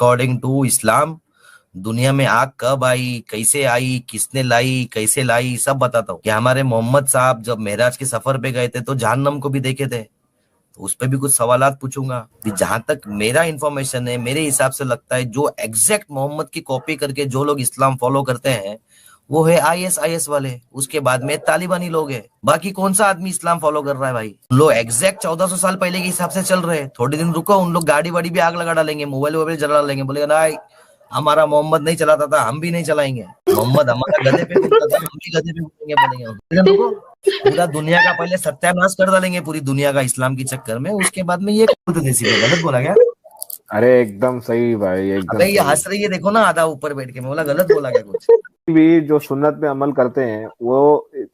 According to Islam दुनिया में आग कब आई, कैसे आई, किसने लाई, कैसे लाई, सब बताता हूँ। कि हमारे मोहम्मद साहब जब मेराज के सफर पे गए थे तो जहन्नम को भी देखे थे, तो उस पर भी कुछ सवालात पूछूंगा। कि जहां तक मेरा इंफॉर्मेशन है, मेरे हिसाब से लगता है जो एग्जैक्ट मोहम्मद की कॉपी करके जो लोग इस्लाम फॉलो करते हैं वो है ISIS वाले, उसके बाद में तालिबानी लोग हैं। बाकी कौन सा आदमी इस्लाम फॉलो कर रहा है भाई? उन लोग एग्जैक्ट 1400 साल पहले के हिसाब से चल रहे हैं। थोड़े दिन रुको, उन लोग गाड़ी वाड़ी भी आग लगा डालेंगे, मोबाइल वोबाइल जला डालेंगे, बोलेगा ना हमारा मोहम्मद नहीं चलाता था, हम भी नहीं चलाएंगे। मोहम्मद हमारा गधे पे घूमता था, हम भी गधे पे घूमेंगे, बोलेंगे। रुको, पूरा दुनिया का पहले सत्यानाश कर डालेंगे, पूरी दुनिया का इस्लाम के चक्कर में, उसके बाद में ये देसी में। गलत बोला क्या? अरे एकदम सही भाई, एकदम अबे ये सही। हंस रही है, देखो ना आधा ऊपर बैठ के। मैं बोला गलत बोला क्या कुछ? भी जो सुन्नत पे अमल करते हैं वो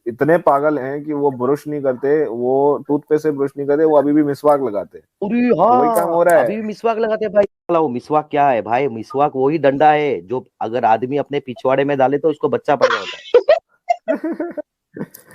इतने पागल हैं कि वो ब्रश नहीं करते, वो टूथपेस्ट से ब्रश नहीं करते, वो अभी भी मिसवाक लगाते हैं। अरे वही काम हो हाँ, रहा है। अभी भी मिसवाक लगाते हैं भाई। साला वो मिसवाक क्या है भाई? मिसवाक वही डंडा है जो अगर आदमी अपने पिछवाड़े में डाले तो उसको बच्चा पैदा होता है।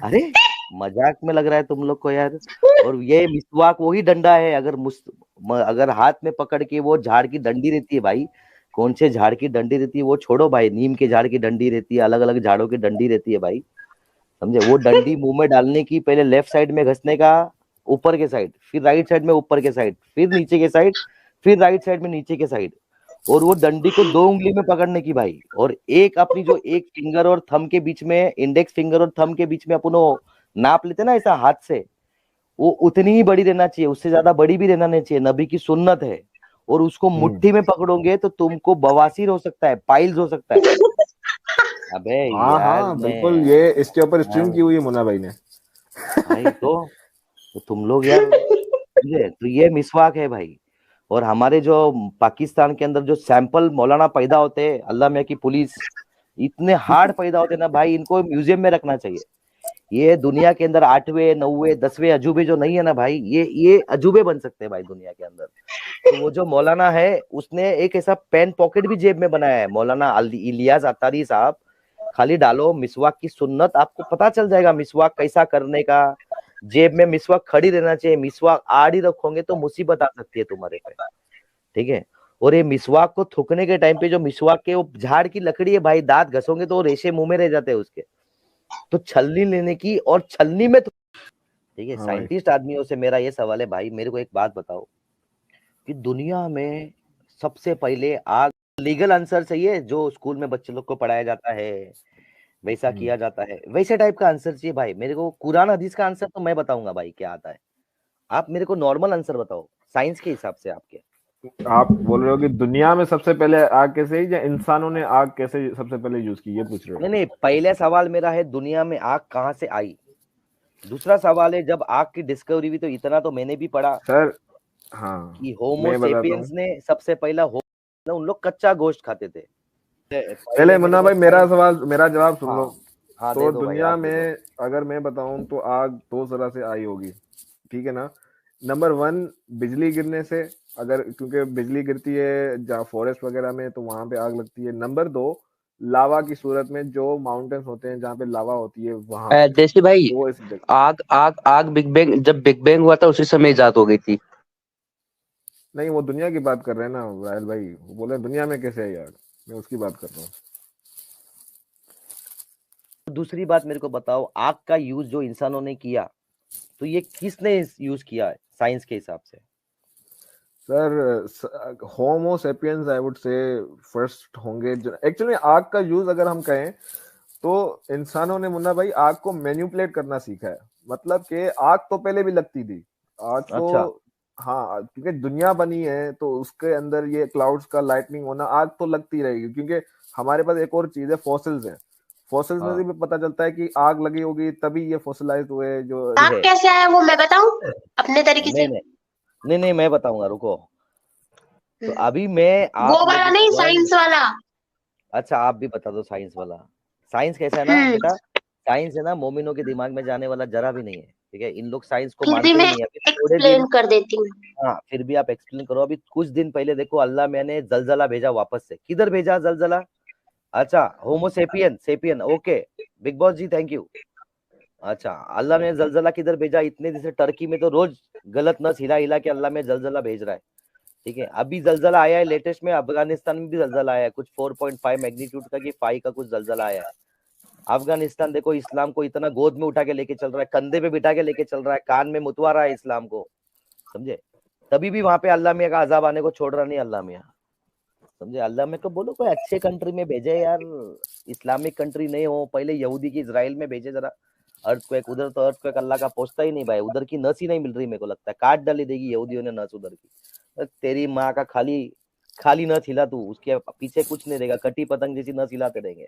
अरे मजाक में लग रहा है तुम लोग को यार। और ये मिसवाक वही डंडा है, अगर हाथ में पकड़ के, वो झाड़ की डंडी रहती है भाई। कौन से झाड़ की डंडी रहती है वो छोड़ो भाई, नीम के झाड़ की डंडी रहती है, अलग अलग झाड़ों की डंडी रहती है भाई। समझे? वो डंडी मुंह में डालने की, पहले लेफ्ट साइड में घसने का, ऊपर के साइड, फिर राइट साइड में ऊपर के साइड, फिर नीचे के साइड, फिर राइट साइड में नीचे के साइड। और वो डंडी को 2 उंगली में पकड़ने की भाई। और एक अपनी जो एक फिंगर और थंब के बीच में, इंडेक्स फिंगर और थंब के बीच में अपन नाप लेते ना ऐसा हाथ से, वो उतनी ही बड़ी रहना चाहिए, उससे ज्यादा बड़ी भी रहना नहीं चाहिए। नबी की सुन्नत है। और उसको मुट्ठी में पकड़ोगे तो तुमको बवासीर हो सकता है, पाइल्स हो सकता है। अबे हाँ यार हाँ बिल्कुल, ये इसके ऊपर स्ट्रीम की हुई है मुन्ना भाई ने। भाई तो तुम लोग यार, तो ये मिसवाक है भाई। और हमारे जो पाकिस्तान के अंदर जो सैंपल मौलाना पैदा होते हैं, अल्लाह मियां की पुलिस, इतने हार्ड पैदा होते हैं ना भाई, इनको म्यूजियम में रखना चाहिए। ये दुनिया के अंदर 8वें 9वें 10वें अजूबे जो नहीं है ना भाई, ये अजूबे बन सकते हैं भाई दुनिया के अंदर। तो वो जो मौलाना है, उसने एक ऐसा पेन पॉकेट भी जेब में बनाया है, मौलाना इलियास अत्तारी साहब। खाली डालो मिसवाक की सुन्नत, आपको पता चल जाएगा मिसवाक कैसा करने का। जेब में मिसवाक खड़ी रहना चाहिए, मिसवाक आड़ी रखोगे तो मुसीबत आ सकती है तुम्हारे पे। ठीक है? और ये मिसवाक को थूकने के टाइम पे, जो मिसवाक के वो झाड़ की लकड़ी है भाई, दांत घसोगे तो रेशे मुंह में रह जाते हैं उसके। तो छलनी लेने की, और छलनी में ठीक है, साइंटिस्ट आदमियों से मेरा ये सवाल है भाई, मेरे को एक बात बताओ कि दुनिया में सबसे पहले आग, लीगल आंसर चाहिए जो स्कूल में बच्चे लोग को पढ़ाया जाता है, वैसा किया जाता है, वैसे टाइप का आंसर चाहिए भाई मेरे को। कुरान हदीस का आंसर तो मैं बताऊंगा भाई क्या आता है। आप मेरे को नॉर्मल आंसर बताओ साइंस के हिसाब से। आपके आप बोल रहे हो कि दुनिया में सबसे पहले आग कैसे आई, या इंसानों ने आग कैसे सबसे पहले यूज की, ये पूछ रहे हो? नहीं, पहले सवाल मेरा है दुनिया में आग कहाँ से आई। दूसरा सवाल है जब आग की डिस्कवरी हुई, तो इतना तो मैंने भी पढ़ा सर हाँ, कि होमो सेपियंस ने सबसे पहला उन लोग कच्चा गोश्त खाते थे। पहले मुन्ना भाई मेरा जवाब सुन लो। हाँ, तो दुनिया में अगर मैं बताऊं तो आग 2 तरह से आई होगी, ठीक है ना। नंबर 1 बिजली गिरने से, अगर क्योंकि बिजली गिरती है जहाँ फॉरेस्ट वगैरह में, तो वहां पे आग लगती है। नंबर 2 लावा की सूरत में, जो माउंटेन्स होते हैं जहाँ पे लावा होती है वहां। देसी भाई, तो आग आग आग बिग बैंग, जब बिग बैंग हुआ था उसी समय इजाद हो गई थी। नहीं, वो दुनिया की बात कर रहे हैं ना राहुल भाई, वो बोले दुनिया में कैसे है आग, मैं उसकी बात कर रहा हूँ। दूसरी बात मेरे को बताओ, आग का यूज जो इंसानों ने किया, तो ये किसने यूज किया है साइंस के हिसाब से? Sir homo sapiens I would say first होंगे। एक्चुअली आग का यूज अगर हम कहें तो इंसानों ने मुन्ना भाई आग को मैनिपुलेट करना सीखा है। मतलब कि आग तो पहले भी लगती थी, आग तो अच्छा। हाँ, क्योंकि दुनिया बनी है तो उसके अंदर ये क्लाउड्स का लाइटनिंग होना, आग तो लगती रहेगी। क्योंकि हमारे पास एक और चीज है, फॉसिल्स है। फॉसिल्स में से भी पता चलता है कि आग लगी होगी तभी ये फॉसिलाइज्ड हुए। जो आग कैसे आया वो मैं बताऊं अपने तरीके से? नहीं, मैं बताऊंगा, रुको। तो अभी मैं वो वाला नहीं, साइंस वाला। अच्छा, आप भी बता दो साइंस वाला। साइंस कैसा है ना बेटा, साइंस है ना मोमिनों के दिमाग में जाने वाला जरा भी नहीं है। ठीक है? इन लोग साइंस को मानते ही नहीं है। एक्सप्लेन कर देती हूँ। हाँ, फिर भी आप एक्सप्लेन करो। अभी कुछ दिन पहले देखो, अल्लाह मैंने जलजला भेजा वापस से। किधर भेजा जलजला? अच्छा, homo sapien okay, big boss ji thank you. अच्छा, अल्लाह ने जलजला किधर भेजा? इतने दिन से टर्की में तो रोज गलत नस हिला हिला के अल्लाह में जलजला भेज रहा है। ठीक है, अभी जलजला आया है लेटेस्ट में, अफगानिस्तान में भी जलजला आया है कुछ 4.5 मैग्नीट्यूड का कि 5 का कुछ जलजला आया है। अफगानिस्तान देखो इस्लाम को इतना गोद में उठा के लेके चल रहा है, कंधे पे बिठा के लेके चल रहा है, कान में मुतवा रहा है इस्लाम को, समझे। तभी भी वहां पे अल्लाह मियां का अजाब आने को छोड़ रहा नहीं अल्लाह मियां, समझे। अल्लाह में को बोलो कोई अच्छे कंट्री में भेजे यार, इस्लामिक कंट्री नहीं हो, पहले यहूदी की इजराइल में भेजे जरा। अर्थक्वेक उधर तो अर्थक्वेक अल्लाह का पहुंचता ही नहीं भाई, उधर की नस ही नहीं मिल रही मेरे को लगता है, काट डाली देगी यहूदियों ने नस उधर की। तेरी माँ का खाली खाली नस हिला तू, उसके पीछे कुछ नहीं रहेगा, कटी पतंग जैसी नस हिलाते रहेंगे,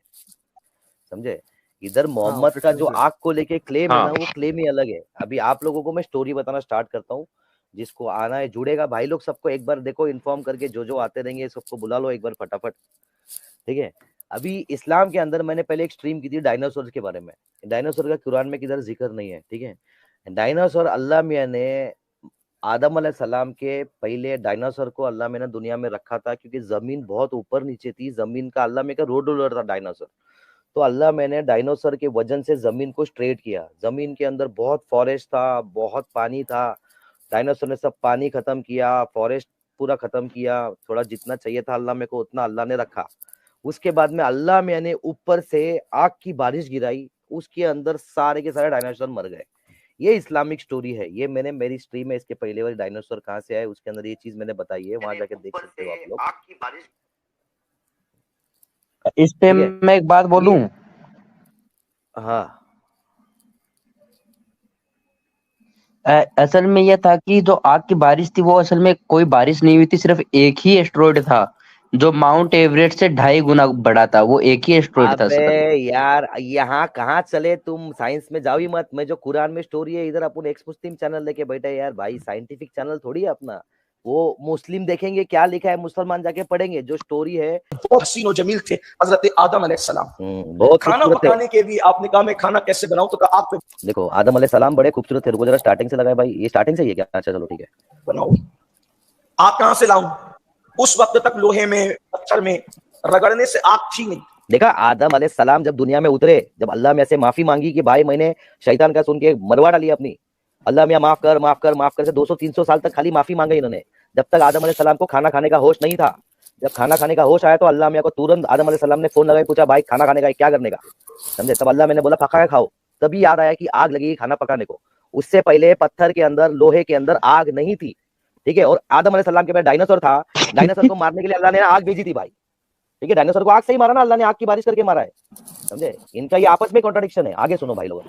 समझे। इधर मोहम्मद का जो आग को लेके क्लेम है ना, वो क्लेम ही अलग है। अभी आप लोगों को मैं स्टोरी बताना स्टार्ट करता हूँ, जिसको आना है जुड़ेगा भाई लोग, सबको एक बार देखो इन्फॉर्म करके, जो आते रहेंगे सबको बुला लो एक बार फटाफट, ठीक है। अभी इस्लाम के अंदर मैंने पहले एक स्ट्रीम की थी डायनासोर के बारे में, डायनासोर का कुरान में किधर जिक्र नहीं है, ठीक है। डायनासोर अल्लाह मियां ने आदम अलैहिस्सलाम के पहले डायनासोर को अल्लाह मियां ने दुनिया में रखा था, क्योंकि जमीन बहुत ऊपर नीचे थी, जमीन का अल्लाह मियां का रोड रोलर था डायनासोर। तो अल्लाह मैंने डायनासोर के वजन से जमीन को स्ट्रेट किया, जमीन के अंदर बहुत फॉरेस्ट था, बहुत पानी था, डायनासोर ने सब पानी खत्म किया, फॉरेस्ट पूरा खत्म किया, थोड़ा जितना चाहिए था अल्लाह मेरे को उतना अल्लाह ने रखा। उसके बाद में अल्लाह मैंने ऊपर से आग की बारिश गिराई, उसके अंदर सारे के सारे डायनासोर मर गए। ये इस्लामिक स्टोरी है, ये मैंने मेरी स्ट्रीम में इसके पहले वाली डायनासोर कहाँ से आए उसके अंदर ये चीज मैंने बताई है, वहां जाके देख सकते हो आप लोग। आग की बारिश इस पे मैं एक बात बोलूं, हाँ असल में यह था कि जो आग की बारिश थी वो असल में कोई बारिश नहीं हुई थी, सिर्फ एक ही एस्टेरॉयड था जो माउंट एवरेस्ट से 2.5 गुना बड़ा था, वो एक ही एस्टेरॉयड था। अबे यार यहाँ कहाँ चले तुम, साइंस में जाओ ही मत। मैं जो कुरान में स्टोरी है, इधर अपन एक्स मुस्लिम चैनल लेके बैठे यार भाई, साइंटिफिक चैनल थोड़ी है अपना। वो मुस्लिम देखेंगे क्या लिखा है, मुसलमान जाके पढ़ेंगे, जो स्टोरी है। बहुत हसीन और जमील थे हजरत आदम अलैहिस्सलाम। बहुत खाना पकाने के लिए आपने कहा मैं खाना कैसे बनाऊं, तो कहा आग पे देखो आदम अलैहिस्सलाम बड़े खूबसूरत थे। रुको जरा स्टार्टिंग से लगाए भाई, ये स्टार्टिंग से ही है क्या? अच्छा चलो ठीक है, बनाओ। आग कहां से लाऊं? उस वक्त तक लोहे में पत्थर में रगड़ने से आग थी नहीं। देखा आदम अलैहिस्सलाम जब दुनिया में उतरे, जब अल्लाह में से माफी मांगी कि भाई मैंने शैतान का सुन के मरवा डाली अपनी, अल्लाह मियां माफ कर माफ कर माफ कर, से 200-300 साल तक खाली माफी मांगी इन्होंने, जब तक आदम अलैहिस्सलाम को खाना खाने का होश नहीं था। जब खाना खाने का होश आया तो अल्लाह मियां को तुरंत आदम अलैहिस्सलाम ने फोन लगाया, पूछा भाई खाना खाने का क्या करने का, समझे। तब अल्लाह मैंने बोला पका के खाओ, तभी याद आया कि आग लगेगी खाना पकाने को। उससे पहले पत्थर के अंदर लोहे के अंदर आग नहीं थी, ठीक है। और आदम अलैहिस्सलाम के पास डायनासोर था, डायनासोर को मारने के लिए अल्लाह ने आग भेजी थी भाई, ठीक है। डायनासोर को आग से ही मारा ना अल्लाह ने, आग की बारिश करके मारा है, समझे। इनका ये आपस में कॉन्ट्रडिक्शन है। आगे सुनो भाई लोग,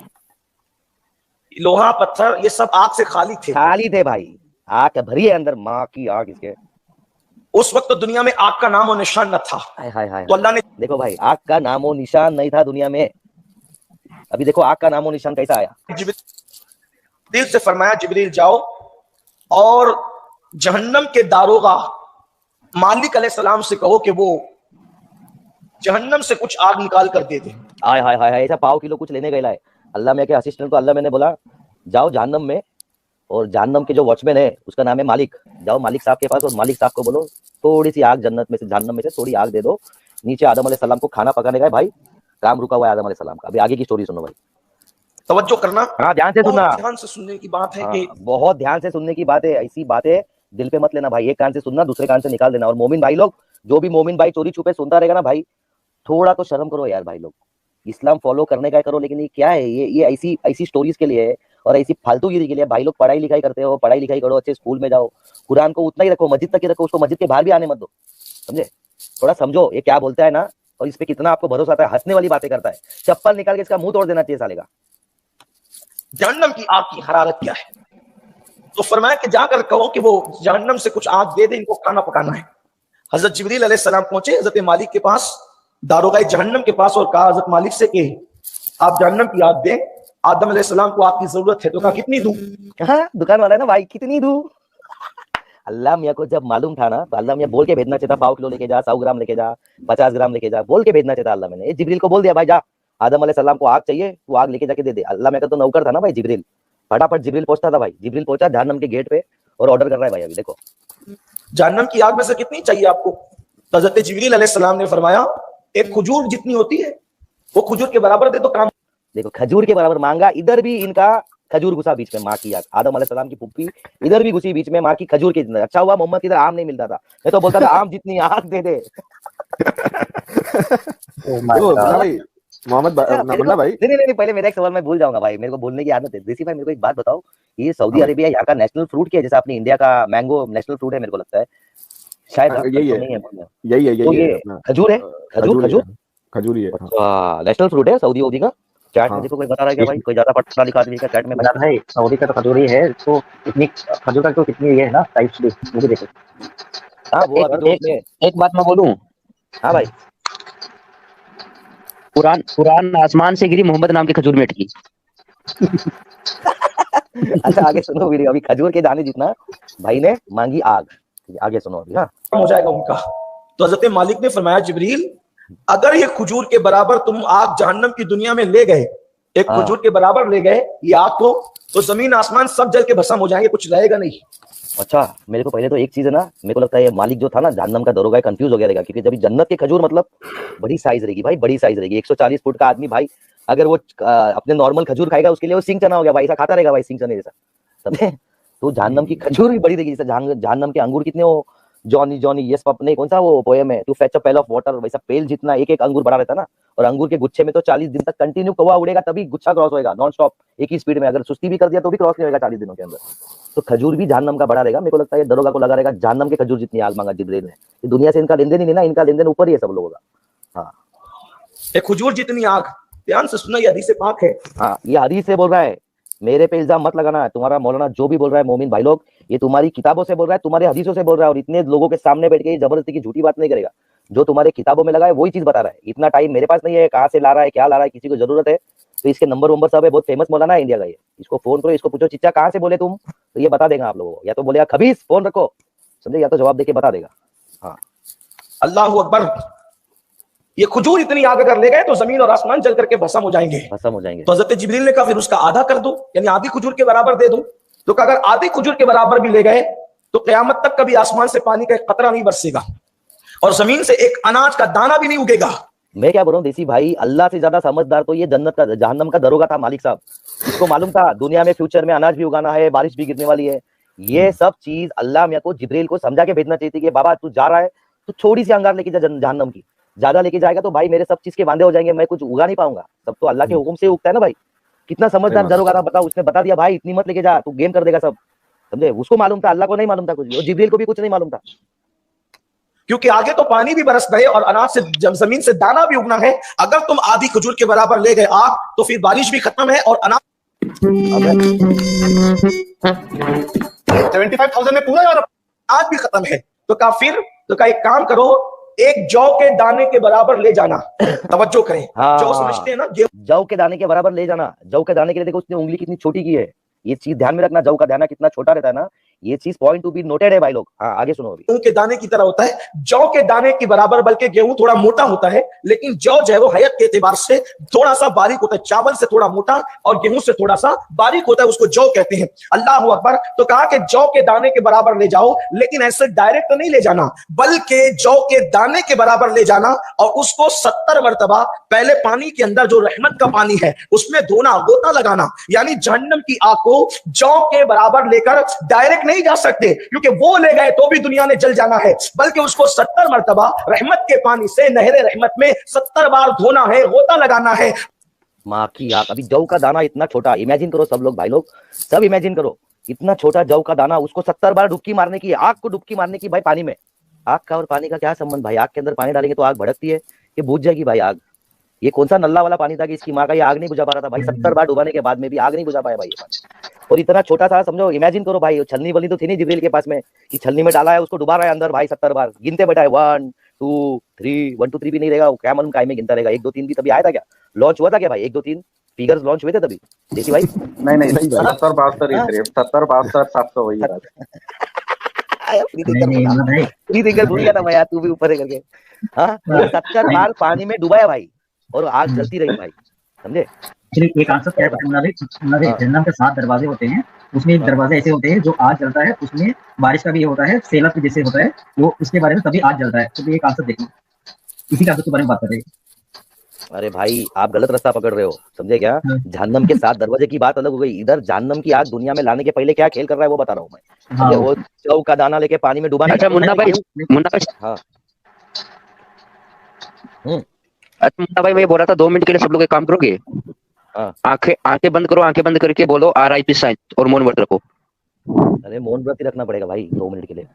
लोहा पत्थर ये सब आग से खाली थे, खाली थे भाई, आग भरी है अंदर, माँ की आग इसके। उस वक्त तो दुनिया में आग का नाम और निशान न था। हाय हाय हाय, तो अल्लाह ने देखो भाई आग का नामो निशान नहीं था दुनिया में। अभी देखो आग का नामो निशान कैसा आया। जिब्रील से फरमाया जिब्रील जाओ और जहन्नम के दारोगा मालिक अलैहिस्सलाम से कहो कि वो जहन्नम से कुछ आग निकाल कर दे दे। हाय हाय हाय, ऐसा पाव किलो कुछ लेने गया है अल्लाह में के असिस्टेंट को। अल्लाह मैंने बोला जाओ जहन्नम में, और जहन्नम के जो वॉचमैन है उसका नाम है मालिक, जाओ मालिक साहब के पास और मालिक साहब को बोलो थोड़ी सी आग जन्नत में से, जहन्नम में से थोड़ी आग दे दो। नीचे आदम अलैहिस्सलाम को खाना पकाने का है भाई, काम रुका हुआ है आदम अलैहिस्सलाम का। अभी आगे की स्टोरी सुनो भाई, तवज्जो करना, हाँ ध्यान से सुनना, ध्यान से सुनने की बात है हाँ, कि बहुत ध्यान से सुनने की बात है। ऐसी बातें दिल पे मत लेना भाई, एक कान से सुनना दूसरे कान से निकाल देना। और मोमिन भाई लोग, जो भी मोमिन भाई चोरी छुपे सुनता रहेगा ना भाई, थोड़ा तो शर्म करो यार भाई लोग। इस्लाम फॉलो करने का करो, लेकिन ये क्या है, ये ऐसी ऐसी स्टोरीज के लिए है और ऐसी फालतूगिरी के लिए। भाई लोग पढ़ाई लिखाई करते हो, पढ़ाई लिखाई करो, अच्छे स्कूल में जाओ, कुरान को उतना ही रखो, मस्जिद तक ही रखो, उसको मस्जिद के बाहर भी आने मत दो, समझे। थोड़ा समझो ये क्या बोलता है ना, और इस पे कितना आपको भरोसा आता है। हंसने वाली बातें करता है, चप्पल निकाल के इसका मुंह तोड़ देना चाहिए साले का। जहन्नम की आग की हरारत क्या है, तो फरमाया कि जाकर कहो कि वो जहन्नम से कुछ आग दे दे, इनको खाना पकाना है। हजरत जिब्रील अलैहिस्सलाम पहुंचे हजरत मालिक के पास, दारोगा जहन्नम के पास, और कहा हजरत मालिक से कि आप जहन्नम की आग दें, आदम अलैहिस्सलाम को आपकी जरूरत है। तो कहा कितनी दूं? हाँ दुकान वाला है ना भाई, कितनी दूं? अल्लाह मियां को जब मालूम था ना, तो अल्लाह मियां बोल के भेजना चाहिए था, 100 किलो लेके जा, 100 ग्राम लेके जा, 50 ग्राम लेके जा, बोल के भेजना चाहिए था अल्लाह मैंने। जिब्रील को बोल दिया भाई जा, आदम अलैहिस्सलाम को आग चाहिए, तू आग लेके जाके दे दे। अल्लाह मियां का तो नौकर था ना भाई जिब्रील, फटाफट जिब्रील पहुंचता था भाई। जिब्रील पहुंचा जहन्नम के गेट पे और ऑर्डर कर रहा है भाई। अभी देखो जहन्नम की आग में से कितनी चाहिए आपको? तो हजरत जिब्रील अलैहिस्सलाम ने फरमाया एक खजूर जितनी होती है वो खजूर के बराबर दे तो काम। देखो खजूर के बराबर मांगा। इधर भी इनका खजूर घुसा बीच में, माँ की आग। आदम अलैहिस्सलाम की पुप्पी इधर भी घुसी बीच में, माँ की खजूर के अंदर। अच्छा हुआ मोहम्मद की इधर आम नहीं मिलता था, मैं तो बोलता था आम जितनी आग दे दे। Oh my तो मुन्ना God. भाई, मोहम्मद अच्छा, मेरे को मुन्ना भाई, नहीं, पहले मेरा एक सवाल मैं भूल जाऊंगा भाई, मेरे को बोलने की आदत है। देसी भाई मेरे को एक बात बताओ, ये सऊदी हाँ अरेबिया यहाँ का नेशनल फ्रूट क्या है? जैसे अपनी इंडिया का मैंगो नेशनल फ्रूट है मेरे को लगता है, शायद हाँ, हाँ, यही तो है, नहीं है बोलना। यही तो है ये अपना खजूर है, खजूर खजूर ही खजूर है, खजूर ही है। हाँ अच्छा नेशनल फ्रूट है सऊदी वऊदी का। चैट में हाँ देखो कोई बता रहा है क्या भाई? कोई ज्यादा पढ़ा लिखा आदमी का चैट में भाई? यार भाई सऊदी का तो खजूर ही है, तो इतनी खजूर का तो कितनी ये है ना टाइप्स भी, वो भी देखो। हाँ वो एक अभी तो एक उसमें, एक बात मैं बोलूं, हाँ भाई कुरान आसमान से गिरी, मोहम्मद नाम के खजूर में अटकी। अच्छा आगे सुनो वीडियो, अभी खजूर के दाने जितना भाई ने मांगी आग। आगे सुनो अभी। हाँ हो जाएगा उनका। तो हजरत मालिक ने फरमाया जिब्रील, अगर ये खजूर के बराबर तुम आग जहन्नम की दुनिया में ले गए, एक हाँ। खजूर के बराबर ले गए ये आग को, तो जमीन आसमान सब जल के भस्म हो जाएंगे, कुछ रहेगा नहीं। अच्छा मेरे को पहले तो एक चीज है ना, मेरे को लगता है ये मालिक जो था ना जहन्नम का दरोगा, कंफ्यूज हो गया रहेगा, क्योंकि जब जन्नत के खजूर मतलब बड़ी साइज रहेगी भाई, बड़ी साइज रहेगी। 140 फुट का आदमी भाई अगर वो अपने नॉर्मल खजूर खाएगा, उसके लिए वो सिंग चना हो गया भाई, ऐसा खाता रहेगा भाई सिंग चने जैसा, समझे? तो जहन्नम की खजूर भी बड़ी रहेगी। जैसे जहन्नम के अंगूर कितने, वो जॉनी जॉनी यस पप नहीं, कौन सा वो पोएम है, to fetch a pail of water, वैसा पेल जितना एक एक अंगूर बड़ा रहता है ना। और अंगूर के गुच्छे में तो 40 दिन तक कंटिन्यू कौवा उड़ेगा, तभी गुच्छा क्रॉस होएगा नॉन स्टॉप एक ही स्पीड में। अगर सुस्ती भी कर दिया तो भी क्रॉस नहीं होगा 40 दिनों के अंदर। तो खजूर भी जहन्नम का बड़ा रहेगा। मेरे को लगता है ये दरोगा को लगा रहेगा जहन्नम के खजूर जितनी आग मांगा जिब्रील ने। ये दुनिया से इनका लेन देन ही नहीं ना, इनका लेन देन ऊपर ही है सब लोगों का। हाँ ये खजूर जितनी आग, ध्यान से सुनना, ये हदीस पाक है। हाँ ये हदीस से बोल रहा है, मेरे पे इल्जाम मत लगाना है। तुम्हारा मौलाना जो भी बोल रहा है मोमिन भाई लोग, ये तुम्हारी किताबों से बोल रहा है, तुम्हारे हदीसों से बोल रहा है, और इतने लोगों के सामने बैठ के जबरदस्ती की झूठी बात नहीं करेगा। जो तुम्हारे किताबों में लगा है वही चीज बता रहा है। इतना टाइम मेरे पास नहीं है, कहाँ से ला रहा है, क्या ला रहा है, किसी को जरूरत है तो इसके नंबर वंबर सब है, बहुत फेमस मौलाना है इंडिया का ये। इसको फोन करो, इसको पूछो चिच्चा कहाँ से बोले तुम, तो ये बता देगा आप लोगों को। या तो बोलेगा खबीस फोन रखो, समझे, या तो जवाब देके बता देगा। हाँ अल्लाह अकबर। ये खजूर इतनी आग अगर ले गए तो जमीन और आसमान जल करके भस्म हो जाएंगे। खत्म हो जाएंगे। तो हजरत जिब्रील ने कहा फिर उसका आधा कर दो, यानी आधी खजूर के बराबर दे दो। तो कहा अगर आधी खजूर के बराबर भी ले गए तो क़यामत तक कभी आसमान से पानी का एक कतरा नहीं बरसेगा और जमीन से एक अनाज का दाना भी नहीं उगेगा। मैं क्या बोल रहा हूँ देसी भाई, अल्लाह से ज्यादा समझदार तो ये जन्नत का जहन्नम का दरोगा था मालिक साहब। इसको मालूम था दुनिया में फ्यूचर में अनाज भी उगाना है, बारिश भी गिरने वाली है। ये सब चीज अल्लाह मियां को जिब्रील को समझा के भेजना चाहिए थी कि बाबा तू जा रहा है तो थोड़ी सी अंगार लेके जा जहन्नम की, ज्यादा लेके जाएगा तो भाई मेरे सब चीज के वांदे हो जाएंगे, मैं कुछ उगा नहीं पाऊंगा। सब तो अल्लाह के हुक्म से उगता है ना भाई। कितना समझदार दरोगा था बताओ, उसने बता दिया भाई इतनी मत लेके जा, तू गेम कर देगा सब, समझे? उसको मालूम था, अल्लाह को नहीं मालूम था कुछ भी, और जिब्रील को भी कुछ नहीं मालूम था। क्योंकि आगे तो पानी भी बरस गए और अनाज से जमीन से दाना भी उगना है। अगर तुम आधी खजूर के बराबर ले गए आग तो फिर बारिश भी खत्म है और अनाज 75,000 में पूरा यार आज भी खत्म है। तो कहा फिर, तो कहा एक काम करो, एक जौ के दाने के बराबर ले जाना। तवज्जो करें, हाँ। जौ समझते हैं ना, जौ के दाने के बराबर ले जाना। जौ के दाने के लिए देखो उसने उंगली कितनी छोटी की है, ये चीज ध्यान में रखना, जौ का दाना कितना छोटा रहता है ना, ये चीज पॉइंट टू बी नोटेड है भाई लोग। हाँ आगे सुनो अभी। गेहूं के दाने की तरह होता है, जौ के दाने के बराबर, बल्कि गेहूं थोड़ा मोटा होता है, लेकिन जौ जो है वो हयत के एतबार से थोड़ा सा बारीक होता है। चावल से थोड़ा मोटा और गेहूं से थोड़ा सा बारीक होता है, उसको जौ कहते हैं। अल्लाह अकबर। तो कहा कि जौ के दाने के बराबर ले जाओ, लेकिन ऐसे डायरेक्ट नहीं ले जाना, बल्कि जौ के दाने के बराबर ले जाना और उसको 70 मरतबा पहले पानी के अंदर जो रहमत का पानी है उसमें धोना, गोता लगाना। यानी जहन्नम की आग को जौ के बराबर लेकर डायरेक्ट नहीं जा सकते, क्योंकि वो ले गए तो भी दुनिया ने जल जाना है, बल्कि उसको 70 मरतबा रहमत के पानी से, नहरे रहमत में 70 बार धोना है, गोता लगाना है। माँ की आग। अभी जौ का दाना इतना छोटा, इमेजिन करो सब लोग भाई लोग, सब इमेजिन करो, इतना छोटा जौ का दाना, उसको 70 बार डुबकी मारने की, आग को डुबकी मारने की भाई पानी में। आग का और पानी का क्या संबंध भाई? आग के अंदर पानी डालेंगे तो आग भड़कती है, ये बुझ जाएगी भाई आग। ये कौन सा नल्ला वाला पानी था कि इसकी माँ का ये आग नहीं बुझा पा रहा था भाई? 70 बार डुबाने के बाद में भी आग नहीं बुझा पाया भाई ये पानी। और इतना छोटा सा, समझो, इमेजिन करो भाई, छलनी वलनी तो थी नहीं जिब्रील के पास में कि छलनी में डाला है उसको डुबा रहा है अंदर भाई 70 बार। गिनते बैठा है 1 2 3, 1 2 3 भी नहीं रहेगा, क्या मालूम काय में गिनता रहेगा। 1 2 3 भी तभी आया था क्या? लॉन्च हुआ था क्या भाई? 1 2 3 फिगर्स लॉन्च हुए थे तभी देखिए भाई। नहीं 70 72 ही सिर्फ 70 72 700 वही बात। फ्री थिंकर भूल गया था मैं यार, तू भी ऊपर है करके। हाँ 70 बार पानी में डुबाया भाई और आग जलती रही भाई, समझे? एक्चुअली एक आंसर क्या है पता है? जन्नत के 7 दरवाजे होते हैं, उसमें एक दरवाजे ऐसे होते हैं जो आग जलता है, उसमें बारिश का भी ये होता है, सेलत के जैसे होता है वो, उसके बारे में तभी आग जलता है। तो एक आंसर देखना, इसी का आंसर के बारे में बात कर रहे हैं। अरे भाई आप गलत रास्ता पकड़ रहे हो, समझे क्या? जहन्नम के 7 दरवाजे की बात अलग हो गई, इधर जहन्नम की आग दुनिया में लाने के पहले क्या खेल कर रहा है वो बता रहा हूँ मैं। हाँ, समझे? वो जौ का दाना लेके पानी में डुबाना। अच्छा मुन्ना भाई, हाँ अच्छा मुन्ना भाई मैं बोल रहा था 2 मिनट के लिए सब लोग एक काम करोगे? हाँ। आंखें बंद करो, आंखें बंद करके बोलो RIP साइंस और मौन व्रत रखो। अरे मौन व्रत ही रखना पड़ेगा भाई 2 मिनट के लिए।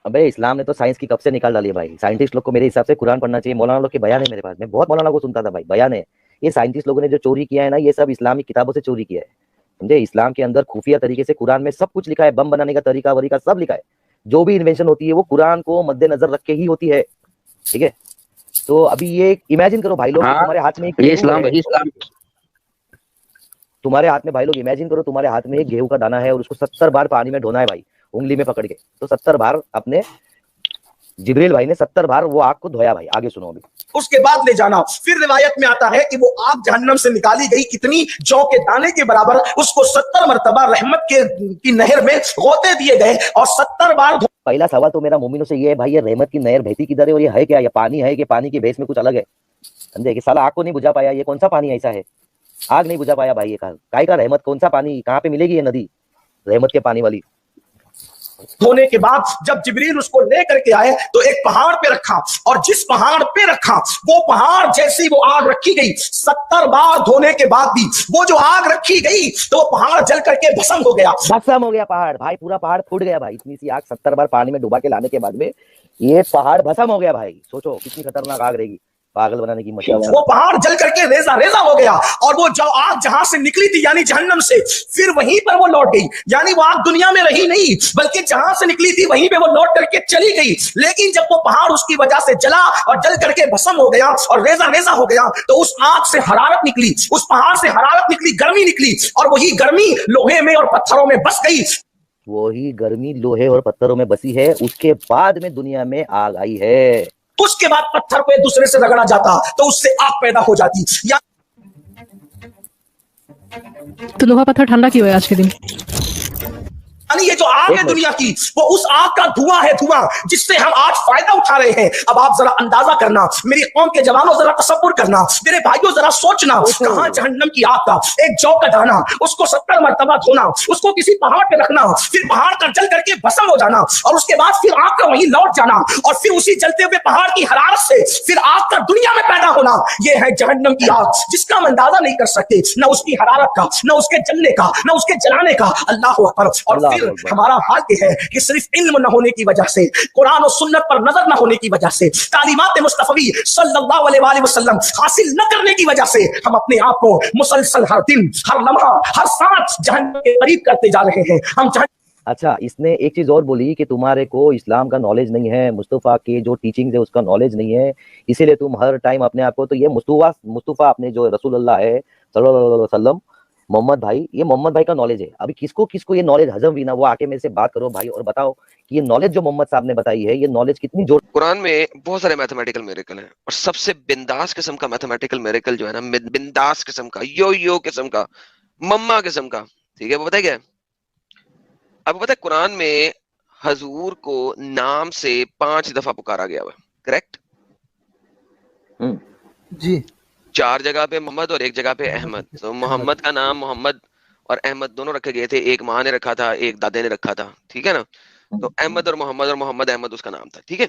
अबे इस्लाम ने तो साइंस की कब से निकाल डाली है भाई। साइंटिस्ट लोग को मेरे हिसाब से कुरान पढ़ना चाहिए। मौलाना लोग के बयान है मेरे पास, मैं बहुत मौलाना को सुनता था भाई, बयान है। ये साइंटिस्ट लोगों ने जो चोरी किया है ना, ये सब इस्लामिक किताबों से चोरी किया है, समझे? इस्लाम के अंदर खुफिया तरीके से कुरान में सब कुछ लिखा है, बम बनाने का तरीका वरीका सब लिखा है। जो भी इन्वेंशन होती है वो कुरान को मद्देनजर रख के ही होती है, ठीक है? तो अभी ये इमेजिन करो भाई लोग, हाँ, तुम्हारे हाथ में एक ये गेहूं इस्लाम है, है, इस्लाम। तुम्हारे हाथ में भाई लोग इमेजिन करो, तुम्हारे हाथ में एक गेहूं का दाना है और उसको 70 बार पानी में ढोना है भाई, उंगली में पकड़ के। तो 70 बार अपने जिब्रील भाई ने 70 बार वो आग को धोया भाई। आगे सुनो अभी। उसके बाद ले जाना। फिर रिवायत में आता है कि वो आग जहन्नम से निकाली गई, कितनी? जौ के दाने के बराबर। उसको 70 मरतबा रहमत की नहर में गोते दिए गए और 70 बार। पहला सवाल तो मेरा मोमिनों से ये है भाई, ये रहमत की नहर बहती किधर है और ये है क्या? ये पानी है कि पानी की भेस में कुछ अलग है? समझे कि साला आग को नहीं बुझा पाया, ये कौन सा पानी ऐसा है? आग नहीं बुझा पाया भाई, ये काय का रहमत? कौन सा पानी? कहाँ पे मिलेगी ये नदी रहमत के पानी वाली? धोने के बाद जब जिब्रील उसको लेकर के आए तो एक पहाड़ पे रखा, और जिस पहाड़ पे रखा वो पहाड़ जैसी वो आग रखी गई। 70 बार धोने के बाद भी वो जो आग रखी गई तो वो पहाड़ जल करके भस्म हो गया। भस्म हो गया पहाड़ भाई, पूरा पहाड़ फूट गया भाई। इतनी सी आग 70 बार पानी में डुबा के लाने के बाद में ये पहाड़ भस्म हो गया भाई। सोचो कितनी खतरनाक आग रहेगी, पागल बनाने की मशीन। वो पहाड़ जल करके रेजा रेजा हो गया, और वो जो आग जहां से निकली थी यानी जहन्नम से, फिर वहीं पर वो लौट गई। यानी वो आग दुनिया में रही नहीं, बल्कि जहां से निकली थी वहीं पे वो लौट करके चली गई। लेकिन जब वो पहाड़ उसकी वजह से जला और जल करके भस्म हो गया और रेजा रेजा हो गया, तो उस आग से हरारत निकली, उस पहाड़ से हरारत निकली, गर्मी निकली, और वही गर्मी लोहे में और पत्थरों में बस गई। वही गर्मी लोहे और पत्थरों में बसी है, उसके बाद में दुनिया में आग आई है। उसके बाद पत्थर को एक दूसरे से रगड़ा जाता तो उससे आग पैदा हो जाती। तो लोहा पत्थर ठंडा क्यों है आज के दिन? यानी ये जो आग है दुनिया की, वो उस आग का धुआं है, धुआं जिससे हम आज फायदा उठा रहे हैं। अब आप जरा अंदाजा करना, मेरी कौम के जवानों जरा तसव्वुर करना, मेरे भाइयों जरा सोचना, कहां जहन्नम की आग का एक जौ का दाना, उसको 70 मरतबा धोना, उसको किसी पहाड़ पे रखना, फिर पहाड़ का जल करके भस्म हो जाना, और उसके बाद फिर आग का वहीं लौट जाना, और फिर उसी जलते हुए पहाड़ की हरारत से फिर आग का दुनिया में पैदा होना। ये है जहन्नम की आग, जिसका हम अंदाजा नहीं कर सकते, न उसकी हरारत का, न उसके जलने का, न उसके जलाने का। अल्लाह अकबर। और फिर हमारा हाल ये है कि सिर्फ इल्म न होने की वजह से, कुरान और सुन्नत पर नजर न होने की वजह से, तालीमात मुस्तफवी सल्लल्लाहु अलैहि वसल्लम हासिल न करने की वजह से हम अपने आप को मुसलसल हर दिन, हर लम्हा, हर सांस जहन्नम के करीब करते जा रहे हैं। हम अच्छा, इसने एक चीज और बोली कि तुम्हारे को इस्लाम का नॉलेज नहीं है, मुस्तफा के जो टीचिंग है उसका नॉलेज नहीं है, इसीलिए तुम हर टाइम अपने आप को, तो ये मुस्तफा अपने जो रसूलुल्लाह है सल्लल्लाहु अलैहि वसल्लम, मोहम्मद भाई, ये मोहम्मद भाई का नॉलेज है। अभी किसको किसको ये नॉलेज हजम हुई ना, वो आके मेरे से बात करो भाई और बताओ कि ये नॉलेज जो मोहम्मद साहब ने बताई है, ये नॉलेज कितनी जोर। कुरान में बहुत सारे मैथमेटिकल मिरेकल हैं, और सबसे बिंदास किस्म का मैथमेटिकल मिरेकल जो है ना, बिंदास किस्म का, यो किस्म का, मम्मा किस्म का, ठीक है, वो बताया क्या है? अब पता है कुरान में हजूर को नाम से 5 दफा पुकारा गया हुआ, करेक्ट? जी। 4 जगह पे मोहम्मद और 1 जगह पे अहमद। तो मोहम्मद का नाम मोहम्मद और अहमद दोनों रखे गए थे, एक माँ ने रखा था, एक दादे ने रखा था, ठीक है ना? तो अहमद और मोहम्मद अहमद उसका नाम था, ठीक है?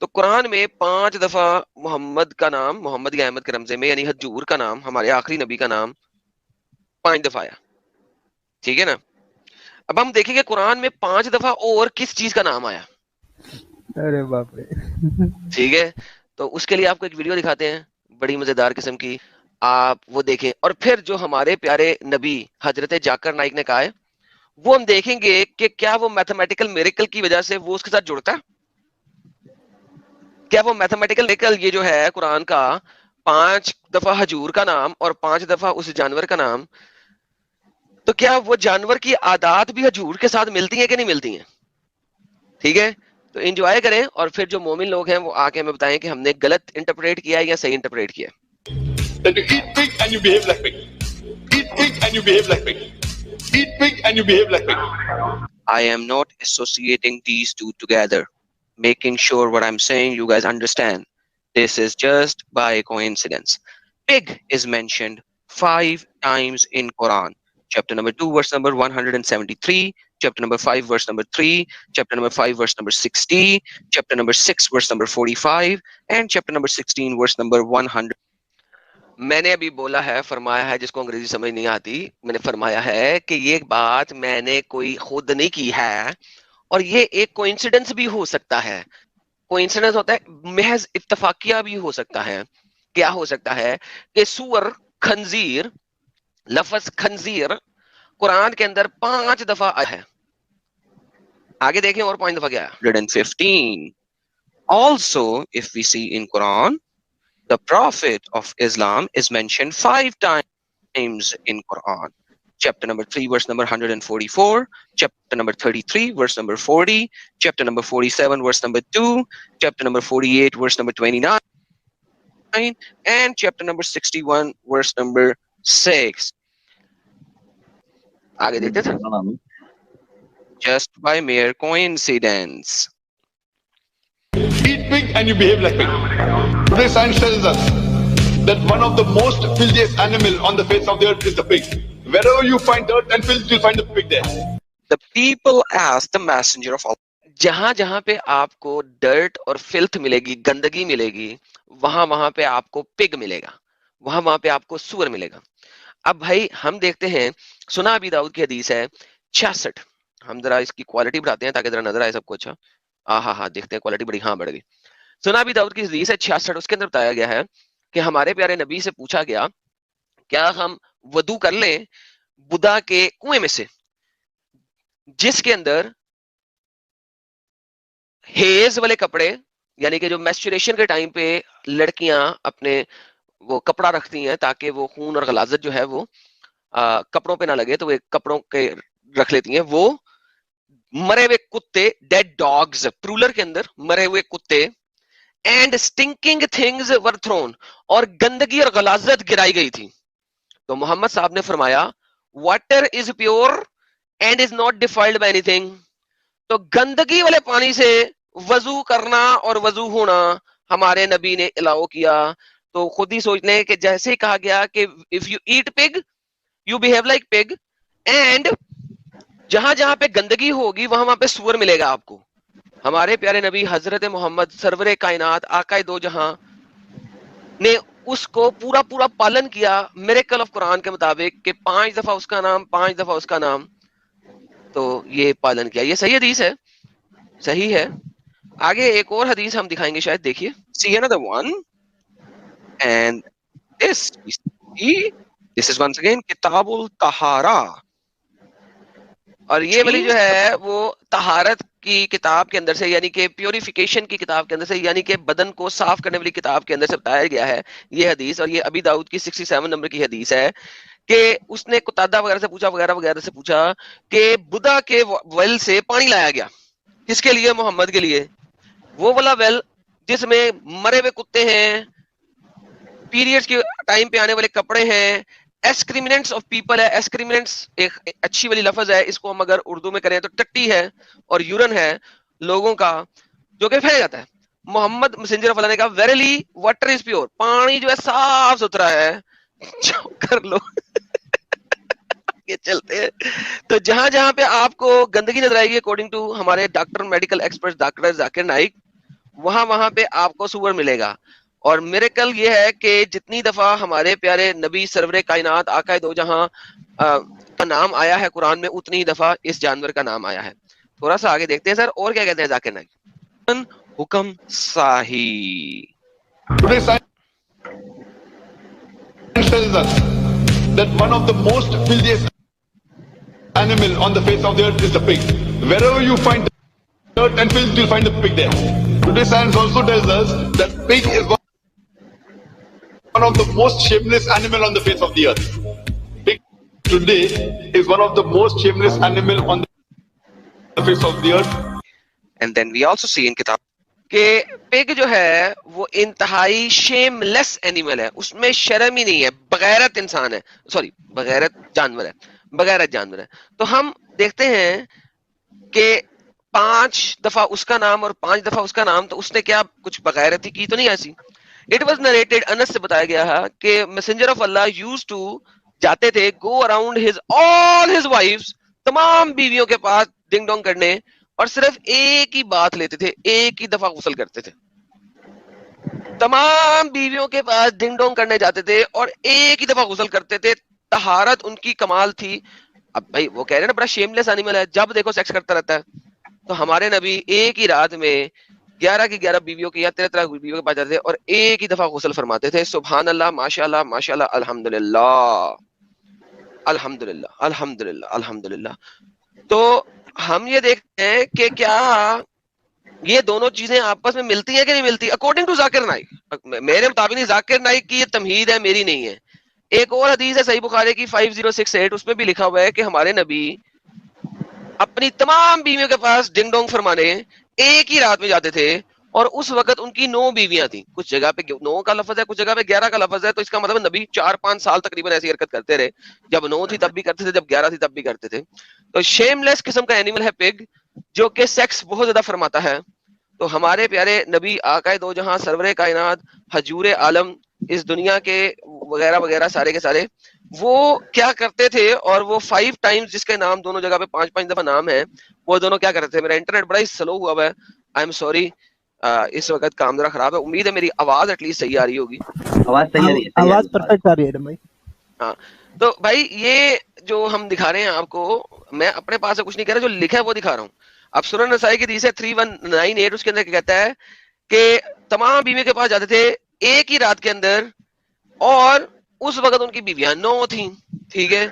तो कुरान में 5 दफा मोहम्मद का नाम, मोहम्मद या अहमद के रमजे में, यानी हजूर का नाम, हमारे आखिरी नबी का नाम 5 दफा आया, ठीक है ना? अब हम देखेंगे कुरान में 5 दफा और किस चीज का नाम आया। अरे बाप रे। ठीक है, तो उसके लिए आपको एक वीडियो दिखाते हैं बड़ी मजेदार किस्म की, आप वो देखें। और फिर जो हमारे प्यारे नबी हजरत जाकिर नाइक ने कहा है, वो हम देखेंगे कि क्या वो मैथमेटिकल मिरेकल की वजह से वो उसके साथ जुड़ता है। क्या वो मैथमेटिकल मिरेकल, ये जो है कुरान का 5 दफा हजूर का नाम और 5 दफा उस जानवर का नाम, तो क्या वो जानवर की आदात भी हजूर के साथ मिलती हैं कि नहीं मिलती हैं? ठीक है, तो एंजॉय करें, और फिर जो मोमिन लोग हैं वो आके हमें बताएं कि हमने गलत इंटरप्रेट किया या सही इंटरप्रेट किया। That you eat pig and you behave like pig. Eat pig and you behave like pig. Eat pig and you behave like pig. I am not associating these two together. making sure what I'm saying you guys understand. This is just by coincidence. Pig is mentioned 5 times in Quran. Chapter number 2, verse number 173, chapter number 5, verse number 3, chapter number 5, verse number 60, chapter number 6, verse number 45, and chapter number 16, verse number 100. मैंने अभी बोला है, फरमाया है, जिसको अंग्रेजी समझ नहीं आती, मैंने फरमाया है कि ये बात मैंने कोई खुद नहीं की है और ये एक कोइंसिडेंस भी हो सकता है. कोइंसिडेंस होता है, महज इत्तफाकिया भी हो सकता है. क्या हो सकता है कि सूअर, खंजीर, लफ्ज खंजीर कुरान के अंदर 5 दफा आया है. आगे देखें और 5 दफा क्या है, 115. Also, if we see in Quran, the Prophet of Islam is mentioned 5 times in Quran. Chapter number 3, verse number 144, chapter number 33, verse number 40, chapter number 47, verse number 2, chapter number 48, verse number 29, and chapter number 61, verse number 6. आगे देखते थे. Just by mere coincidence. Eat pig and you behave like pig. Today science tells us that one of the most filthiest animal on the face of the earth is the pig. Wherever you find dirt and filth, you'll find the pig there. The people asked the messenger of Allah. जहां जहां पे आपको dirt और filth मिलेगी, गंदगी मिलेगी, वहां वहां पे आपको पिग मिलेगा, वहां वहां पे आपको सूअर मिलेगा. अब भाई हम देखते हैं, सुना अबी दाऊद की हदीस है 66. हम जरा इसकी क्वालिटी बढ़ाते हैं ताकि जरा नजर आए सबको. अच्छा, हाँ देखते हैं क्वालिटी बड़ी, हाँ बढ़ गई. सुना अबी दाऊद की हदीस है 66. उसके अंदर बताया गया है कि हमारे प्यारे नबी से पूछा गया, क्या हम वदू कर लें बुदा के कुएं में से जिसके अंदर हेज वाले कपड़े, यानी कि जो मेंस्ट्रुएशन के टाइम पे लड़कियां अपने वो कपड़ा रखती हैं ताकि वो खून और गलाजत जो है वो कपड़ों पे ना लगे, तो वे कपड़ों के रख लेती हैं. वो मरे हुए कुत्ते, डेड डॉग्स प्रूलर के अंदर मरे हुए कुत्ते, and stinking things were thrown, और गंदगी और गलाजत गिराई गई थी. तो मोहम्मद साहब ने फरमाया, water is pure and is not defiled by anything. तो गंदगी वाले पानी से वजू करना और वजू होना हमारे नबी ने अलाउ किया. तो खुद ही सोच लें कि जैसे ही कहा गया कि if you eat pig you behave like pig, and जहां जहां पे गंदगी होगी वहां वहां पे सूअर मिलेगा आपको. हमारे प्यारे नबी हजरत मोहम्मद सरवरे कायनात आकाए दो जहां ने उसको पूरा पूरा पालन किया मिरेकल ऑफ कुरान के मुताबिक कि 5 दफा उसका नाम, 5 दफा उसका नाम. तो ये पालन किया. ये सही हदीस है, सही है. आगे एक और हदीस हम दिखाएंगे शायद. देखिए, see another one, and this is once again Kitabul Tahara. और ये वाली जो है वो तहारत की किताब के अंदर से, यानी कि प्योरिफिकेशन की किताब के अंदर से, यानी कि बदन को साफ करने वाली किताब के अंदर से बताया गया है ये हदीस. और ये अबी दाऊद की 67 नंबर की हदीस है कि उसने कुतादा वगैरह से पूछा, वगैरह वगैरह से पूछा कि बुदा के वेल से पानी लाया गया. किसके लिए? मोहम्मद के लिए. वो वाला वेल जिसमें मरे हुए कुत्ते हैं, पीरियड्स के टाइम पे आने वाले कपड़े हैं, एक्सक्रीमिनेंट्स ऑफ पीपल है. एक्सक्रीमिनेंट्स एक अच्छी वाली लफ्ज है, इसको हम अगर उर्दू में करें तो टट्टी है और यूरन है लोगों का जो कि फेंका जाता है. मोहम्मद मैसेंजर ऑफ अल्लाह ने कहा, वेरीली वाटर इज प्योर, पानी जो है साफ सुथरा है, कर लो. ये चलते हैं. तो जहां जहां पे आपको गंदगी नजर आएगी, अकॉर्डिंग टू हमारे doctor, medical expert doctor Zakir Naik, वहां वहां पे आपको सूअर मिलेगा. और मिरेकल ये है कि जितनी दफा हमारे प्यारे नबी सरवरे कायनात आकाए दो जहां का नाम आया है कुरान में, उतनी ही दफा इस जानवर का नाम आया है. थोड़ा सा आगे देखते हैं सर, और क्या कहते हैं जाकिर नाइक. हुक्म साही. Today science tells us that one of the most filthiest animal on the face of the earth is the pig. Wherever you find dirt and filth, you'll find the pig there. Today science also tells us that pig is one of the most shameless animal on the face of the earth. Pig today is one of the most shameless animal on the face of the earth. And then we also see in kitab कि pig जो है वो इंतहाई shameless animal है, उसमें शर्म ही नहीं है, बगैरत इंसान है, सॉरी बगैरत जानवर है, बगैरत जानवर है. तो हम देखते हैं कि 5 दफा उसका नाम और 5 दफा उसका नाम, तो उसने क्या कुछ बगैरती की तो नहीं ऐसी? इट वॉज नरेटेड, अनस से बताया गया है कि messenger of Allah used to जाते थे go around his all his wifes, तमाम बीवियों के पास डिंग डोंग करने, और सिर्फ एक ही बात लेते थे, एक ही दफा गुस्ल करते थे। तमाम बीवियों के पास डिंग डोंग करने जाते थे और एक ही दफा गुस्ल करते थे। तहारत उनकी कमाल थी। अब भाई वो कह रहे हैं ना बड़ा शेमलेस एनिमल है, जब देखो सेक्स करता रहता है। तो हमारे नबी एक ही रात में 11 की 11 बीवियों के या 13 बीवियों के पास जाते थे और एक ही दफा गुस्ल फरमाते थे। सुभान अल्लाह, माशाअल्लाह, माशाअल्लाह, अल्हम्दुलिल्लाह, अल्हम्दुलिल्लाह, अल्हम्दुलिल्लाह, अल्हम्दुलिल्लाह। तो हम ये देखते हैं कि क्या ये दोनों चीजें आपस में मिलती हैं कि नहीं मिलती? अकॉर्डिंग टू जाकिर नाइक, मेरे मुताबिक नहीं, जाकिर नाइक की ये तमहीद है, मेरी नहीं है। एक और हदीस है सही बुखारी की 5068, उसमें भी लिखा हुआ है कि हमारे नबी अपनी तमाम बीवियों के पास डिंग डोंग फरमाने एक ही रात में जाते थे और उस वक्त उनकी 9 बीवियां थी। कुछ जगह पे 9 का लफ्ज है, कुछ जगह पे 11 का लफ्ज है, तो इसका मतलब नबी 4-5 साल तकरीबन ऐसी हरकत करते रहे। जब 9 थी तब भी करते थे, जब 11 थी तब भी करते थे। तो शेमलेस किस्म का एनिमल है पिग, जो कि सेक्स बहुत ज्यादा फरमाता है। तो हमारे प्यारे नबी आकाए दो जहां, सरवरे कायनात, हजूर आलम, इस दुनिया के वगैरह वगैरह सारे के सारे, वो क्या करते थे? और वो 5 टाइम्स जिसके नाम दोनों जगह पे 5-5 दफा नाम है, वो दोनों क्या करते थे? मेरा इंटरनेट बड़ा ही स्लो हुआ है, आई एम सॉरी, इस वक्त काम जरा खराब है। उम्मीद है मेरी आवाज एटलीस्ट सही आ रही होगी। आवाज सही आ रही है, आवाज परफेक्ट आ रही है भाई। हाँ, तो भाई ये जो हम दिखा रहे हैं आपको, मैं अपने पास से कुछ नहीं कह रहा, जो लिखा है वो दिखा रहा हूँ। अब सुनन नसाई की हदीस है 3198, उसके अंदर क्या कहता है कि तमाम बीवी के पास जाते थे एक ही रात के अंदर, और उस वक्त उनकी बीवियां 9 थी, ठीक है,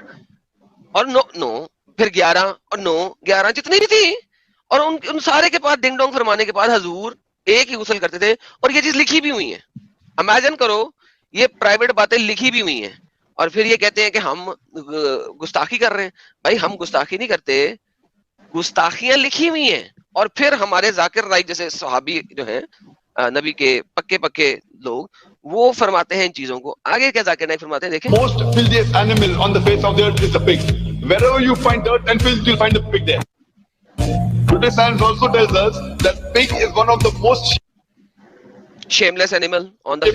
और 9 फिर 11 और 9 11 जितनी भी थी, और उन सारे के पास डिंग डोंग फरमाने के बाद हजूर एक ही गुस्ल करते थे। और ये चीज लिखी भी हुई है, इमेजिन करो, ये प्राइवेट बातें लिखी भी हुई हैं, और फिर ये कहते हैं कि हम गुस्ताखी कर रहे हैं। भाई हम गुस्ताखी नहीं करते, गुस्ताखियां लिखी हुई हैं। और फिर हमारे जाकिर नाइक जैसे सहाबी जो है, नबी के पक्के पक्के लोग, वो फरमाते हैं इन चीजों को। आगे क्या जाकिर नाइक फरमाते हैं, देखें। Most filthiest animal on the face of the earth is the pig. Wherever you find dirt and filth, you'll find a pig there. Today science also tells us that pig is one of the most shameless animal on the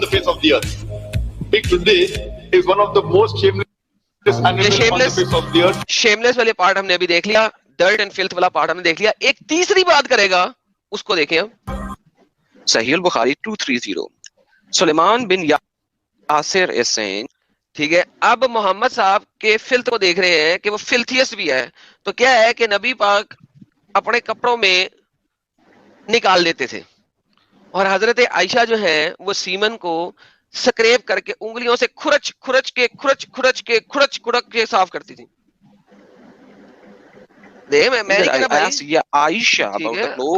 face of the earth. Pig today is one of the most shameless animals on the face of the earth. shameless वाले part हमने अभी देख लिया, dirt and filth वाला part हमने देख लिया। एक तीसरी बात करेगा, उसको देखें हम। सहीह बुखारी 230, सुलेमान बिन यासिर इज सेइंग, ठीक है। अब मोहम्मद साहब के फिल्थ को देख रहे हैं कि वो फिल्थियस्ट भी है। तो क्या है कि नबी पाक अपने कपड़ों में निकाल देते थे, और हजरत आयशा जो है वो सीमन को स्क्रैप करके उंगलियों से खुरच खुरच के साफ करती थी।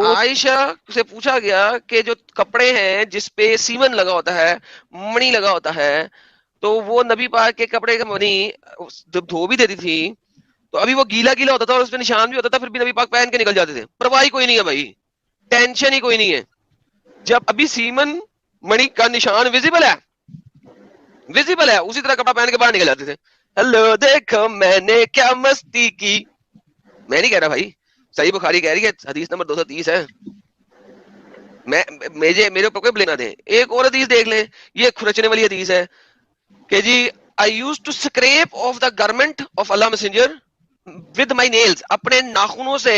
आयशा से पूछा गया कि जो कपड़े हैं जिसपे सीमन लगा होता है, मणि लगा होता है, तो वो नबी पाक के कपड़े का मणि धो भी देती थी, तो अभी वो गीला गीला होता था और उसमें निशान भी होता था, फिर भी नबी पाक पहन के निकल जाते थे। परवाही कोई नहीं है भाई, टेंशन ही कोई नहीं है। जब अभी सीमन मणि का निशान विजिबल है, उसी तरह कपड़ा पहन के बाहर निकल जाते थे। हेलो देखो मैंने क्या मस्ती की। मैं नहीं कह रहा भाई, सही बुखारी कह रही है, हदीस नंबर 230 है। मेरे ऊपर कोई ब्लेम ना दे। एक और हदीस देख लें, ये खुरचने वाली हदीस है कि जी I used to scrap off the garment of Allah messenger with my nails. अपने नाखूनों से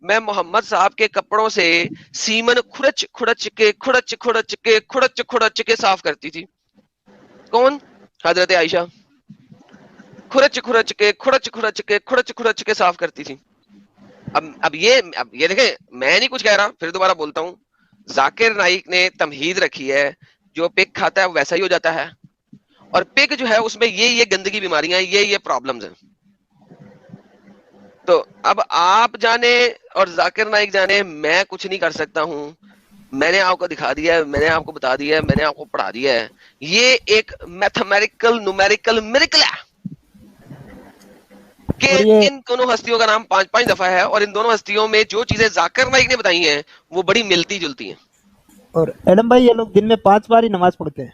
मैं मोहम्मद साहब के कपड़ों से सीमन खुरच के साफ करती थी। कौन? हजरत आयशा। खुरच के साफ करती थी। अब ये देखें, मैं नहीं कुछ कह रहा, फिर दोबारा बोलता हूँ, जाकिर नाइक ने तमहीद रखी है, जो पिग खाता है वैसा ही हो जाता है, और पिग जो है उसमें ये गंदगी बीमारियां, ये प्रॉब्लम्स हैं। तो अब आप जाने और जाकिर नाइक जाने, मैं कुछ नहीं कर सकता हूं। मैंने आपको दिखा दिया है, मैंने आपको बता दिया है, मैंने आपको पढ़ा दिया है। ये एक मैथमेटिकल न्यूमेरिकल मिरेकल है कि इन दोनों हस्तियों का नाम 5-5 दफा है, और इन दोनों हस्तियों में जो चीजें जाकिर नाइक ने बताई हैं वो बड़ी मिलती जुलती हैं। और एडम भाई, ये लोग दिन में 5 बार ही नमाज पढ़ते हैं।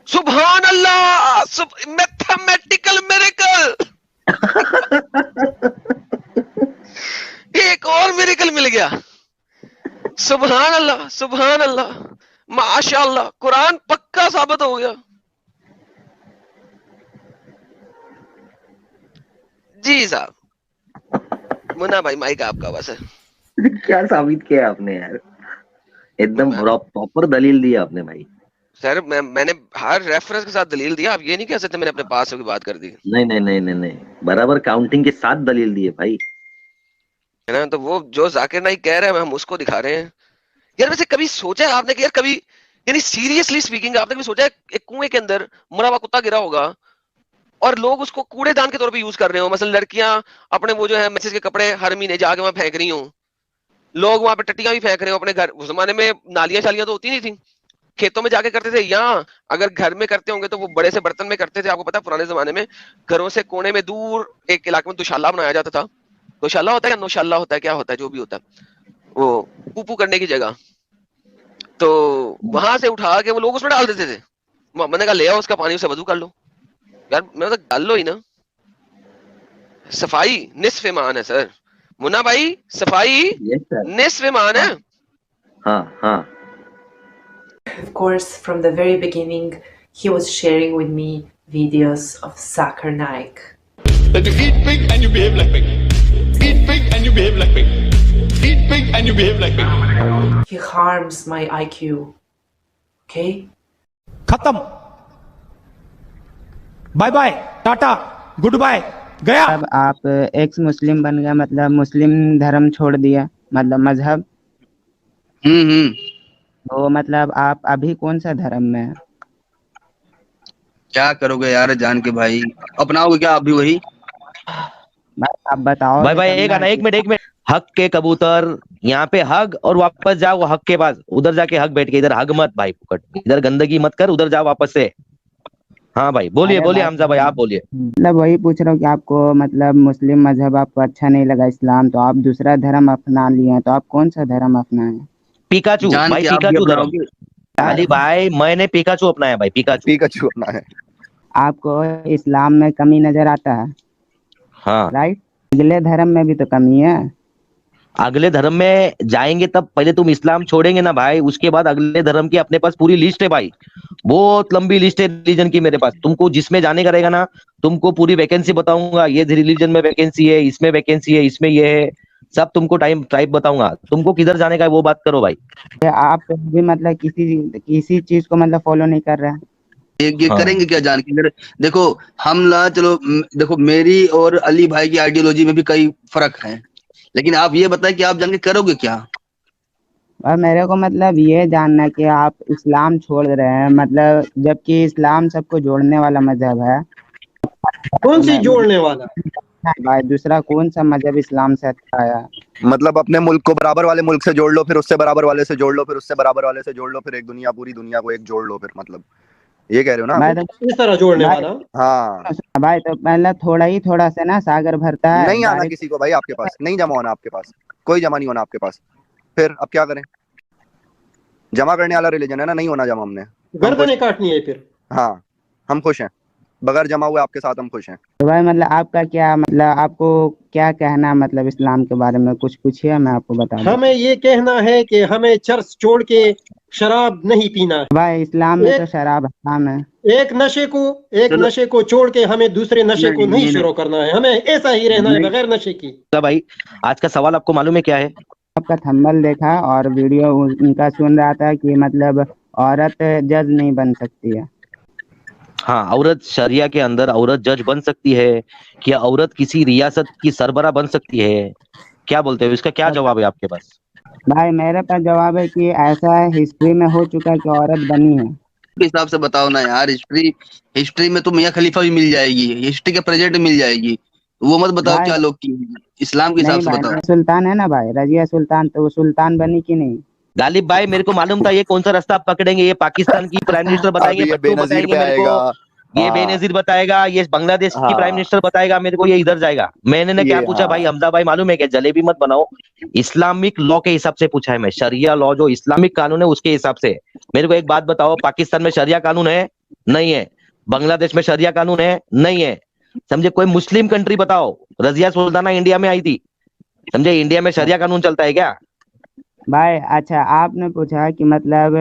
सुभान अल्लाह, मैथमेटिकल मिरेकल। एक और मिरेकल मिल गया। सुभान अल्लाह, सुभान अल्लाह, माशाअल्लाह, कुरान पक्का साबित हो गया। जी साहब, मुन्ना भाई माइक आपका बस है। क्या साबित किया आपने यार, एकदम प्रॉपर दलील दिया आपने भाई। सर मैंने हर रेफरेंस के साथ दलील दिया, आप ये नहीं कह सकते मैंने अपने पास से कोई बात कर दी। नहीं नहीं नहीं नहीं नहीं, बराबर काउंटिंग के साथ दलील दिए भाई, है ना। तो वो जो जाकिर नाइक कह रहे हैं हम उसको दिखा रहे हैं। यार वैसे कभी सोचा है आपने कि यार कभी, यानी सीरियसली स्पीकिंग, आपने कभी सोचा है एक कुएं के अंदर मरा हुआ कुत्ता गिरा होगा और लोग उसको कूड़ेदान के तौर पे यूज कर रहे हो, मतलब लड़कियां अपने वो जो है मैसेज के कपड़े हर महीने जाके वहां फेंक रही हो, लोग वहां पे टट्टियां भी फेंक रहे हो अपने घर। उस जमाने में नालियां शालियां तो होती नहीं थी, खेतों में जाके करते थे, या अगर घर में करते होंगे तो वो बड़े से बर्तन में करते थे। आपको पता है पुराने जमाने में घरों से कोने में दूर एक इलाके में दुशाला बनाया जाता था। दुशाला होता है या नौशाला होता है, क्या होता है, जो भी होता है, वो पूपू करने की जगह, तो वहां से उठा के वो लोग उसमें डाल देते थे। मैंने कहा ले आओ उसका पानी, उसे वजू कर लो। यार मैं तो डाल लो ही ना, सफाई निस्फ ईमान है सर। मुन्ना भाई सफाई निस्फ ईमान है। हाँ हाँ। Of course, from the very beginning, he was sharing with me videos of Zakir Naik. That you eat pig and you behave like pig. Eat pig and you behave like pig. Eat pig and you behave like pig. He harms my IQ. Okay? खत्म, bye bye, tata, goodbye, गया। अब आप x मुस्लिम बन गया, मतलब मुस्लिम धर्म छोड़ दिया, मतलब मजहब। तो मतलब आप अभी कौन सा धर्म में है? क्या करोगे यार जान के भाई, अपनाओगे क्या आप भी वही? आप बताओ भाई भाई एक मिनट, हक के कबूतर, यहाँ पे हग और वापस जाओ हक के पास, उधर जाके हक बैठ के, इधर हग मत भाई, फुकट इधर गंदगी मत कर, उधर जाओ वापस से। हाँ भाई बोलिए बोलिए हमजा भाई, आप बोलिए। मतलब वही पूछ रहा हूँ कि आपको मतलब मुस्लिम मजहब आपको अच्छा नहीं लगा, इस्लाम, तो आप दूसरा धर्म अपना लिए हैं, तो आप कौन सा धर्म अपनाए? पिकाचू भाई, पिकाचू धर्म। अली भाई मैंने पिकाचू अपनाया भाई, पिकाचू अपनाया। आपको इस्लाम में कमी नजर आता है? हाँ राइट। अगले धर्म में भी तो कमी है। अगले धर्म में जाएंगे तब, पहले तुम इस्लाम छोड़ेंगे ना भाई, उसके बाद अगले धर्म की अपने पास पूरी लिस्ट है भाई, बहुत लंबी लिस्ट है रिलीजन की मेरे पास। तुमको जिसमें जाने का रहेगा ना, तुमको पूरी वैकेंसी बताऊंगा, ये रिलीजन में वैकेंसी है, इसमें वैकेंसी है, इसमें ये है, सब तुमको टाइप बताऊंगा। तुमको किधर जाने का है वो बात करो भाई। आप भी मतलब किसी चीज को मतलब फॉलो नहीं कर रहे हैं? ये करेंगे क्या जान के? देखो हम ना, चलो देखो मेरी और अली भाई की आइडियोलॉजी में भी कई फर्क है, लेकिन आप ये बताएं कि आप जान के करोगे क्या? और मेरे को मतलब ये जानना है कि आप इस्लाम छोड़ रहे हैं, मतलब जबकि इस्लाम सबको जोड़ने वाला मजहब है। कौन सी जोड़ने वाला भाई? दूसरा कौन सा मजहब इस्लाम से अच्छा आया? मतलब अपने मुल्क को बराबर वाले मुल्क से जोड़ लो, फिर उससे बराबर वाले से जोड़ लो, फिर उससे बराबर वाले से जोड़ लो, फिर एक दुनिया, पूरी दुनिया को एक जोड़ लो, फिर मतलब ये कह रहे हो ना? इस तरह जोड़ने वाला? हाँ भाई तो पहले थोड़ा से ना सागर भरता है। नहीं आना किसी को भाई आपके पास, नहीं जमा होना आपके पास, कोई जमा नहीं होना आपके पास। फिर अब क्या करें? जमा करने वाला रिलीजन है ना, नहीं होना जमा हमने, गर्दनें काटनी है फिर। हाँ हम खुश हैं, बगैर जमा हुए आपके साथ हम खुश हैं। तो भाई मतलब आपका क्या, मतलब आपको क्या कहना है मतलब इस्लाम के बारे में? कुछ पूछिए, मैं आपको बता दूं। हमें ये कहना है कि हमें चर्च छोड़ के शराब नहीं पीना है। भाई इस्लाम में तो शराब हराम है। एक नशे को छोड़ के हमें दूसरे नशे को नहीं शुरू करना है, हमें ऐसा ही रहना है बगैर नशे की। भाई आज का सवाल आपको मालूम है क्या है? आपका थंबनेल देखा और वीडियो उनका सुन रहा था कि मतलब औरत जज नहीं बन सकती है। हाँ, औरत शरिया के अंदर औरत जज बन सकती है क्या? औरत किसी रियासत की सरबरा बन सकती है? क्या बोलते हो, इसका क्या जवाब है आपके पास? भाई मेरे पास जवाब है कि ऐसा हिस्ट्री में हो चुका है कि औरत बनी है। हिसाब से बताओ ना यार, हिस्ट्री में तो मियां खलीफा भी मिल जाएगी, हिस्ट्री के प्रेजेंट मिल जाएगी, वो मत बताओ क्या लोग की, इस्लाम के हिसाब से बताओ। सुल्तान है ना भाई, रजिया सुल्तान, तो वो सुल्तान बनी कि नहीं? गालिब भाई मेरे को मालूम था ये कौन सा रास्ता आप पकड़ेंगे, ये पाकिस्तान की प्राइम मिनिस्टर बताएंगे, भट्टो बताएंगे मेरे को, ये बेनजीर बताएगा, ये बांग्लादेश की प्राइम मिनिस्टर बताएगा मेरे को, ये इधर जाएगा। मैंने क्या पूछा भाई हमजा भाई मालूम है क्या? जलेबी मत बनाओ, इस्लामिक लॉ के हिसाब से पूछा है मैं, शरिया लॉ जो इस्लामिक कानून है उसके हिसाब से। मेरे को एक बात बताओ, पाकिस्तान में शरिया कानून है? नहीं है। बांग्लादेश में शरिया कानून है? नहीं है। समझे? कोई मुस्लिम कंट्री बताओ, रजिया सुल्ताना इंडिया में आई थी, समझे, इंडिया में शरिया कानून चलता है क्या? भाई अच्छा, आपने पूछा कि मतलब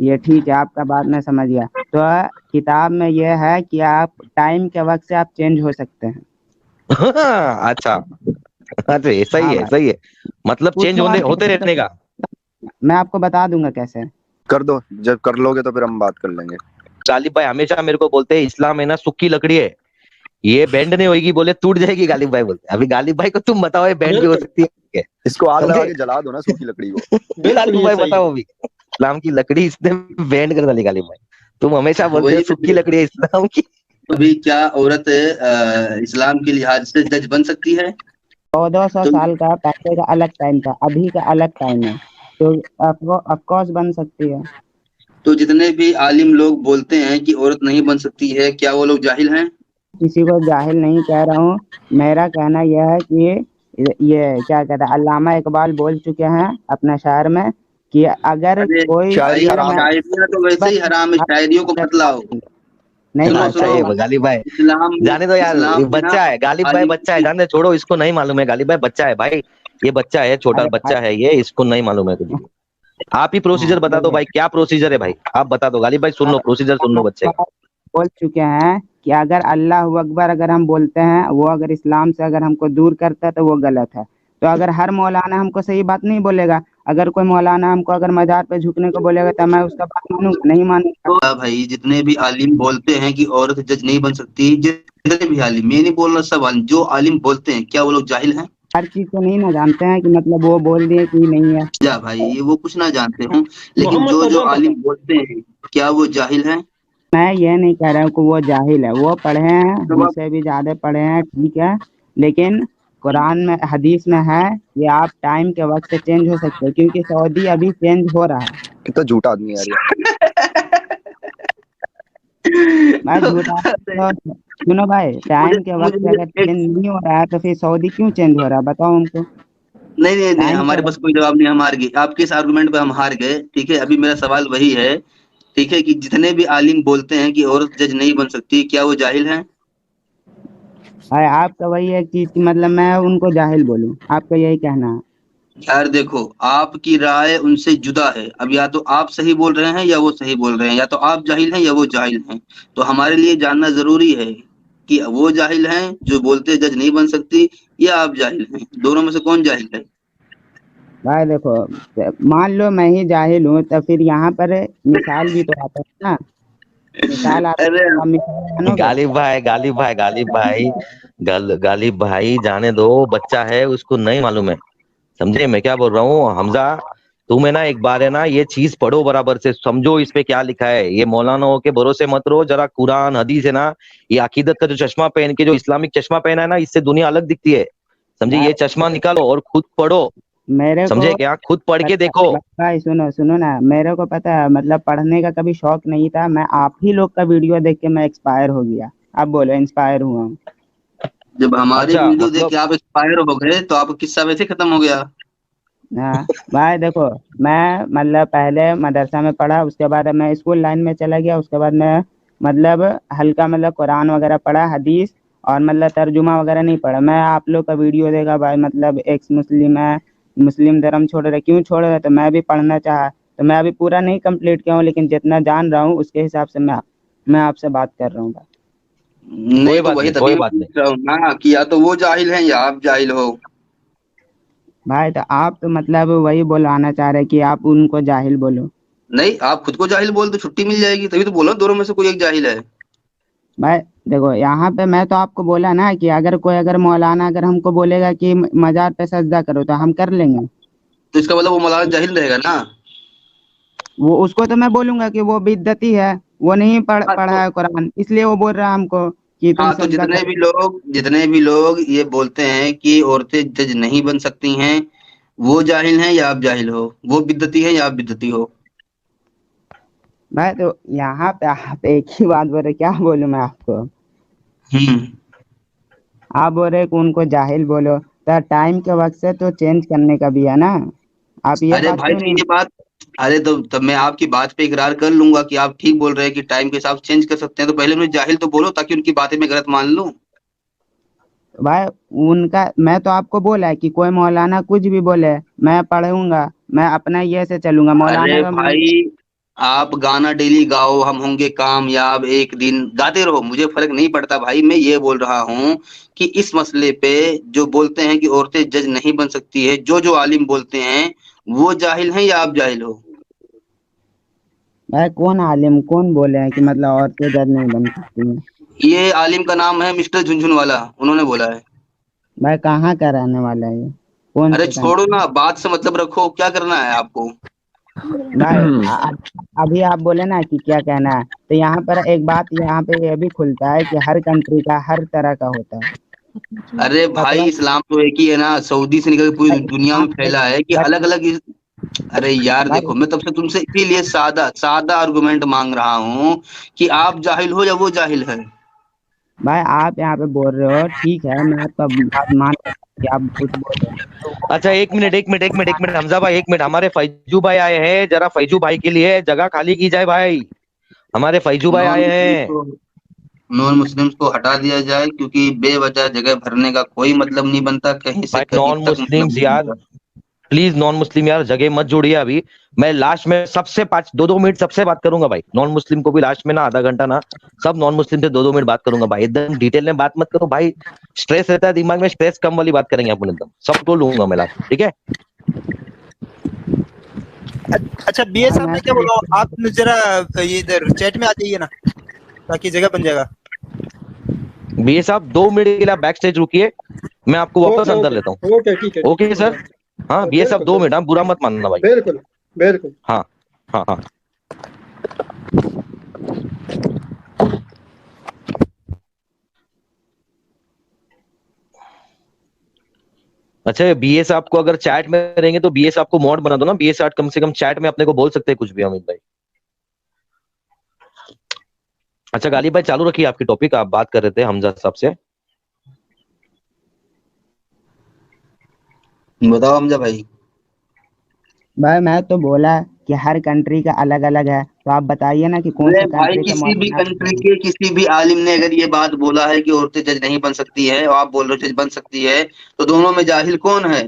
ये ठीक है, आपका बात मैं समझ गया। तो किताब में ये है कि आप टाइम के वक्त से आप चेंज हो सकते हैं। अच्छा अच्छा, सही हाँ है भाई, सही है, मतलब उस चेंज सवाल होते के रहने का। मैं आपको बता दूंगा कैसे। कर दो, जब कर लोगे तो फिर हम बात कर लेंगे। गालिब भाई हमेशा मेरे को बोलते हैं इस्लाम है ना सुक्की लकड़ी है, ये बैंड नहीं होगी, बोले टूट जाएगी। गालिब भाई बोलते हैं। अभी गालिब भाई को तुम बताओ ये बैंड भी हो सकती है? इसको आग लगा समझे? के जला दो ना सूखी लकड़ी को। गालिब भाई बताओ, अभी इस्लाम की लकड़ी इसने बैंड कर डाली। गालिब भाई तुम हमेशा बोलते हो सुक्की लकड़ी है इस्लाम की। अभी क्या औरत इस्लाम के लिहाज से जज बन सकती है? 1400 साल का पहले का अलग टाइम था, अभी का अलग टाइम है, तो ऑफकोर्स बन सकती है। तो जितने भी आलिम लोग बोलते हैं कि औरत नहीं बन सकती है, क्या वो लोग जाहिल हैं? किसी को जाहिल नहीं कह रहा हूँ, मेरा कहना यह है कि ये क्या कहता है, अल्लामा इकबाल बोल चुके हैं अपने शायर में कि अगर कोई शायरियाँ तो वैसे ही हराम है, शायरियों को बतलाओ। नहीं, सुनो अच्छा ये गालिब भाई जाने दो यार, ये बच्चा है गालिब भाई, बच्चा है, जाने छोड़ो, इसको नहीं मालूम है। गालिब भाई बच्चा है भाई, ये बच्चा है, छोटा बच्चा है ये, इसको नहीं मालूम है कुछ भी। आप ही प्रोसीजर बता दो भाई, क्या प्रोसीजर है भाई, आप बता दो। गालिब भाई सुन लो, प्रोसीजर सुन लो बच्चे का। बोल चुके हैं कि अगर अल्लाह अकबर अगर हम बोलते हैं, वो अगर इस्लाम से अगर हमको दूर करता है तो वो गलत है। तो अगर हर मौलाना हमको सही बात नहीं बोलेगा, अगर कोई मौलाना हमको अगर मजार पे झुकने को बोलेगा तो मैं उसका बात मानूंगा? नहीं मानूंगा। तो भाई जितने भी आलिम बोलते हैं कि औरत जज नहीं बन सकती, जितने भी आलिम, मैं नहीं बोल रहा सब आलिम, जो आलिम बोलते हैं, क्या वो लोग जाहिल हैं? हर चीज को नहीं ना जानते हैं कि मतलब वो बोल दिए कि नहीं है। जा भाई, ये वो कुछ ना जानते हूँ, लेकिन जो जो आलिम बोलते हैं क्या वो जाहिल हैं? मैं ये नहीं कह रहा हूँ कि वो जाहिल है, वो पढ़े हैं, हमसे भी ज्यादा पढ़े हैं, ठीक है, लेकिन कुरान में हदीस में है कि आप टाइम के वक्त से चेंज हो सकते हैं, क्योंकि सऊदी अभी चेंज हो रहा है। कितना झूठा आदमी है यार। मैं झूठा तो सुनो भाई, टाइम के वक्त अगर चेंज नहीं हो रहा है तो फिर सऊदी क्यों चेंज हो रहा है, बताओ हमको। नहीं, हमारे पास कोई जवाब नहीं, हम हार गए। आपके इस आर्गुमेंट पे हम हार गए, ठीक है। अभी मेरा सवाल वही है, ठीक है, कि जितने भी आलिम बोलते हैं कि औरत जज नहीं बन सकती, क्या वो जाहिल हैं? आपका वही एक चीज की मतलब मैं उनको जाहिल बोलूं, आपका यही कहना है? यार देखो, आपकी राय उनसे जुदा है। अब या तो आप सही बोल रहे हैं या वो सही बोल रहे हैं, या तो आप जाहिल हैं या वो जाहिल हैं। तो हमारे लिए जानना जरूरी है कि वो जाहिल हैं जो बोलते जज नहीं बन सकती, या आप जाहिल हैं। दोनों में से कौन जाहिल है? भाई देखो, मान लो मैं ही जाहिल हूँ तो फिर यहाँ पर मिसाल भी तो आता है ना, मिसाल आता है। गालिब भाई गालिब भाई जाने दो, बच्चा है, उसको नहीं मालूम है, समझे मैं क्या बोल रहा हूँ। हमजा तुम्हें ना एक बार है ना ये चीज पढ़ो, बराबर से समझो इस पे क्या लिखा है। ये मौलानाओं के भरोसे मत रहो, जरा कुरान हदीस है ना, ये अकीदत का जो चश्मा पहन के, जो इस्लामिक चश्मा पहना है ना, इससे दुनिया अलग दिखती है, समझे। ये चश्मा निकालो और खुद पढ़ो, मेरे समझे क्या, खुद पढ़ के देखो। भाई सुनो ना, मेरे को पता है मतलब पढ़ने का कभी शौक नहीं था, मैं आप ही लोग का वीडियो देख के मैं एक्सपायर हो गया। अब बोलो इंस्पायर हुआ हूँ। जब हमारे वीडियो देख के आप एक्सपायर हो गए तो आपका किस्सा वैसे खत्म हो गया। हाँ भाई देखो, मैं मतलब पहले मदरसा में पढ़ा, उसके बाद मैं स्कूल लाइन में चला गया, उसके बाद मैं मतलब हल्का मतलब कुरान वगैरह पढ़ा, हदीस, और मतलब तर्जुमा वगैरह नहीं पढ़ा। मैं आप लोग का वीडियो देखा भाई, मतलब एक्स मुस्लिम है, मुस्लिम धर्म छोड़ रहे, क्यों छोड़ रहे, तो मैं भी पढ़ना चाहा। तो मैं अभी पूरा नहीं कंप्लीट किया हूँ, लेकिन जितना जान रहा हूँ उसके हिसाब से मैं आपसे बात कर रहा हूँ भाई। नहीं तो वही तभी पूछ रहा हूँ ना कि या तो वो जाहिल हैं या आप जाहिल हो। भाई तो आप तो मतलब वही बोलाना चाह रहे कि आप उनको जाहिल बोलो। नहीं, आप खुद को जाहिल बोल तो छुट्टी मिल जाएगी, तभी तो बोला दोनों में से कोई एक जाहिल है। भाई देखो, यहाँ पे मैं तो आपको बोला ना कि अगर मौलाना अगर हमको बोलेगा कि मजार पे सजदा करो तो हम कर लेंगे। तो इसका मतलब वो मौलाना जाहिल रहेगा ना? वो उसको तो मैं बोलूंगा कि वो बिद्दती है, वो नहीं पढ़ा है कुरान, इसलिए वो बोल रहा है हमको कि तुम तो जितने भी लोग ये बोलते हैं कि औरतें जज नहीं बन सकती हैं, वो जाहिल हैं या आप जाहिल हो? वो बिद्दती है या आप बिद्दती हो? भाई तो यहाँ पे आप एक ही बात बोल रहे, क्या बोलूं मैं आपको। आप बोल रहे कि उनको जाहिल बोलो, तो टाइम के वक्त से तो चेंज करने का भी है ना। आप ये अरे भाई ये बात, अरे तो तब मैं आपकी बात पे इकरार कर लूंगा कि आप ठीक बोल रहे हैं कि टाइम के हिसाब से चेंज कर सकते हैं, तो पहले मुझे जाहिल तो बोलो ताकि उनकी बातें मैं गलत मान लूं। भाई उनका, मैं तो आपको बोला है कि कोई मौलाना कुछ भी बोले मैं पढ़ूंगा, मैं अपना ये से चलूंगा। मौलाना अरे का भाई आप गाना डेली गाओ, हम होंगे कामयाब एक दिन, गाते रहो, मुझे फर्क नहीं पड़ता भाई। मैं ये बोल रहा हूँ कि इस मसले पे जो बोलते हैं कि औरतें जज नहीं बन सकती है, जो आलिम बोलते हैं वो जाहिल हैं या आप जाहिल हो? भाई कौन आलिम, कौन बोले हैं कि मतलब औरतें जज नहीं बन सकती हैं? ये आलिम का नाम है मिस्टर झुनझुनवाला, उन्होंने बोला है। भाई कहाँ का रहने वाला है ये, कौन अरे से छोड़ो ना, बात से मतलब रखो, क्या करना है आपको? भाई अभी आप बोले ना कि क्या कहना है, तो यहाँ पर एक बात यहाँ पे ये भी खुलता है कि हर कंट्री का हर तरह का होता है। अरे भाई इस्लाम तो एक ही है ना, सऊदी से निकल पूरी दुनिया में फैला है कि अलग अलग। अरे यार देखो, मैं तब से तुमसे इसीलिए सादा आर्गुमेंट मांग रहा हूँ कि आप जाहिल हो या वो जाहिल है। भाई आप यहाँ पे बोल रहे हो, ठीक है, मैं आपका बात मान कि आप कुछ बोल रहे हो। अच्छा एक मिनट हमजा भाई, 1 मिनट, हमारे फैजू भाई आए हैं, जरा फैजू भाई के लिए जगह खाली की जाए भाई, हमारे फैजू भाई आए हैं। नॉन मुस्लिम्स को हटा दिया जाए, क्योंकि बेवजह जगह भरने का कोई मतलब नहीं बनता, कहीं से कहीं नॉन तक मुस्लिम्स मतलब यार, प्लीज नॉन मुस्लिम यार जगह मत जोड़िए अभी। मैं लास्ट में सबसे 2-2 मिनट सबसे बात करूंगा भाई, नॉन मुस्लिम को भी लास्ट में ना आधा घंटा ना, सब नॉन मुस्लिम से 2-2 मिनट बात करूंगा भाई, एकदम डिटेल में बात मत करो भाई, स्ट्रेस रहता है दिमाग में, स्ट्रेस कम वाली बात करेंगे अपन, एकदम सबको लूंगा मैं लास्ट, ठीक है? अच्छा बीए साहब मैं क्या बोल रहा हूँ, आप जरा ये इधर चैट में आ जाइए ना, ताकि जगह बन जाएगा। बीए साहब 2 मिनट के लिए बैक स्टेज रुकिए, मैं आपको वापस अंदर लेता हूँ। ओके ठीक है। ओके सर, हाँ बीए साहब 2 मिनट, बुरा मत मानना भाई। बिल्कुल बिल्कुल। हाँ हाँ हाँ। अच्छा बीए साहब को अगर चैट में रहेंगे तो बीए साहब को मॉड बना दो ना, बीए साहब कम से कम चैट में अपने को बोल सकते हैं कुछ भी अमित भाई। अच्छा गालिब भाई चालू रखिए आपकी टॉपिक, आप बात कर रहे थे हमजा साहब से। बताओ हमजा भाई। भाई मैं तो बोला कि हर कंट्री का अलग अलग है, तो आप बताइए ना कि कौन सी भाई कंट्री का किसी भी मौलाना कंट्री के किसी भी आलिम ने अगर ये बात बोला है कि औरतें जज नहीं बन सकती है और आप बोल रहे हो जज बन सकती है, तो दोनों में जाहिल कौन है?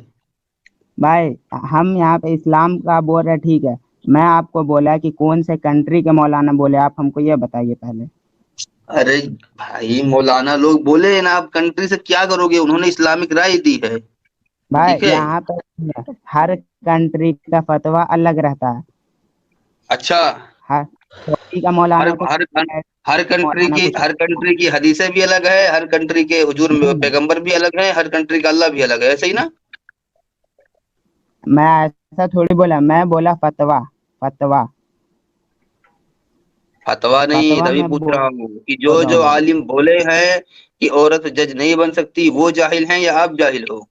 भाई हम यहाँ पे इस्लाम का बोल रहे, ठीक है, मैं आपको बोला कि कौन से कंट्री के मौलाना बोले, आप हमको ये बताइए पहले। अरे भाई मौलाना लोग बोले ना, आप कंट्री से क्या करोगे, उन्होंने इस्लामिक राय दी है। भाई ठीक है? यहाँ पर हर कंट्री का फतवा अलग रहता है। अच्छा, सऊदी का मौलाना हर कंट्री की हदीसें भी अलग है, हर कंट्री के हुजूर पैगंबर भी अलग है, हर कंट्री का अल्लाह भी अलग है, ऐसे ही ना? मैं ऐसा थोड़ी बोला, मैं बोला फतवा। फतवा फतवा नहीं, तभी पूछ रहा हूँ कि जो आलिम बोले हैं कि औरत जज नहीं बन सकती, वो जाहिल हैं या आप जाहिल हो?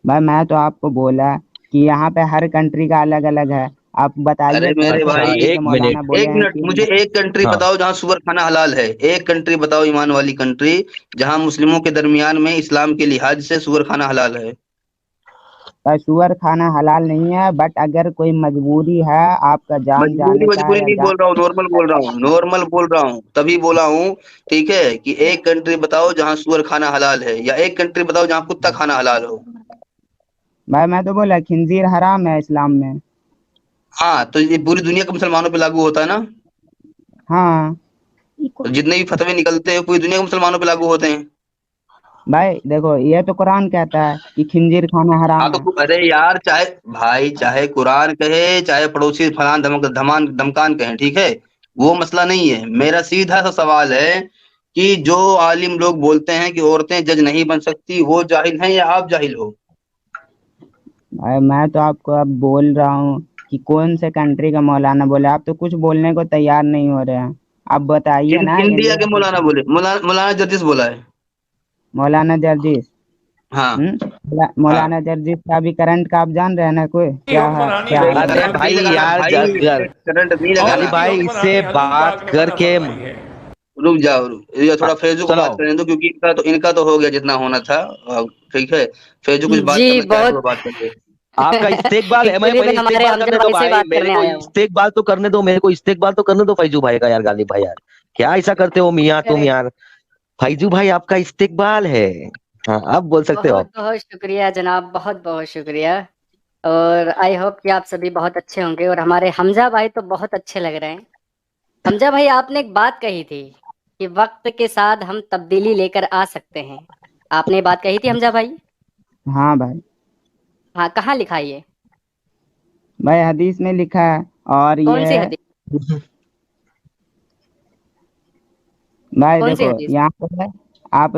भाई मैं तो आपको बोला कि यहाँ पे हर कंट्री का अलग अलग है, आप बताइए। अरे मेरे भाई एक मिनट, मुझे एक कंट्री बताओ जहाँ सुअर खाना हलाल है, एक कंट्री बताओ ईमान वाली कंट्री जहाँ मुस्लिमों के दरमियान में इस्लाम के लिहाज से सुअर खाना हलाल है। सुअर खाना हलाल नहीं है, बट अगर कोई मजबूरी है आपका जान जाने का, मजबूरी नहीं बोल रहा हूँ, नॉर्मल बोल रहा हूँ, नॉर्मल बोल रहा हूँ, तभी बोला हूँ। ठीक है कि एक कंट्री बताओ जहाँ सुअर खाना हलाल है, या एक कंट्री बताओ जहाँ कुत्ता खाना हलाल हो। भाई मैं तो बोला खिंजीर हराम है इस्लाम में। हाँ तो ये पूरी दुनिया के मुसलमानों पे लागू होता है ना? हाँ तो जितने भी फतवे निकलते हैं पूरी दुनिया के मुसलमानों पे लागू होते हैं। भाई देखो ये तो कुरान कहता है कि खिंजीर खाना हराम है। तो अरे यार चाहे कुरान कहे, चाहे पड़ोसी फलान धमकान कहे, ठीक है, वो मसला नहीं है। मेरा सीधा सा सवाल है कि जो आलिम लोग बोलते हैं कि औरतें जज नहीं बन सकती, वो जाहिल हैं या आप जाहिल हो? भाई मैं तो आपको अब बोल रहा हूँ कि कौन से कंट्री का मौलाना बोले, आप तो कुछ बोलने को तैयार नहीं हो रहे हैं, आप बताइए ना। इंडिया के मौलाना बोले, मौलाना जर्जिस बोला है। मौलाना जर्जिस? हाँ मौलाना जर्जिस का भी करंट का आप जान रहे हैं ना, कोई क्या है? भाई यार करंट भाई इससे बात करके रुक जाओ, ये थोड़ा फैजू को बात करने दो, क्योंकि इनका तो हो गया जितना होना था। ठीक है, फैजू कुछ बात करते। आपका इस्तेकबाल है, इस्तेकबाल तो करने दो मेरे को, इस्तेकबाल तो करने दो फैजू भाई का यार। गालिब भाई यार क्या ऐसा करते हो मियाँ तुम यार, फैजू भाई आपका इस्तेकबाल है। हाँ, आप बोल सकते हो। बहुत बहुत शुक्रिया जनाब, बहुत बहुत शुक्रिया। और आई होप कि आप सभी बहुत अच्छे होंगे। और हमारे हमजा भाई तो बहुत अच्छे लग रहे हैं। हमजा भाई, आपने एक बात कही थी कि वक्त के साथ हम तब्दीली लेकर आ सकते हैं। आपने ये बात कही थी हमजा भाई? हाँ भाई। हाँ, कहाँ लिखा है ये? भाई हदीस में लिखा है। और कौन सी ये हदीस? भाई कौन सी देखो हदीस? यहाँ पे आप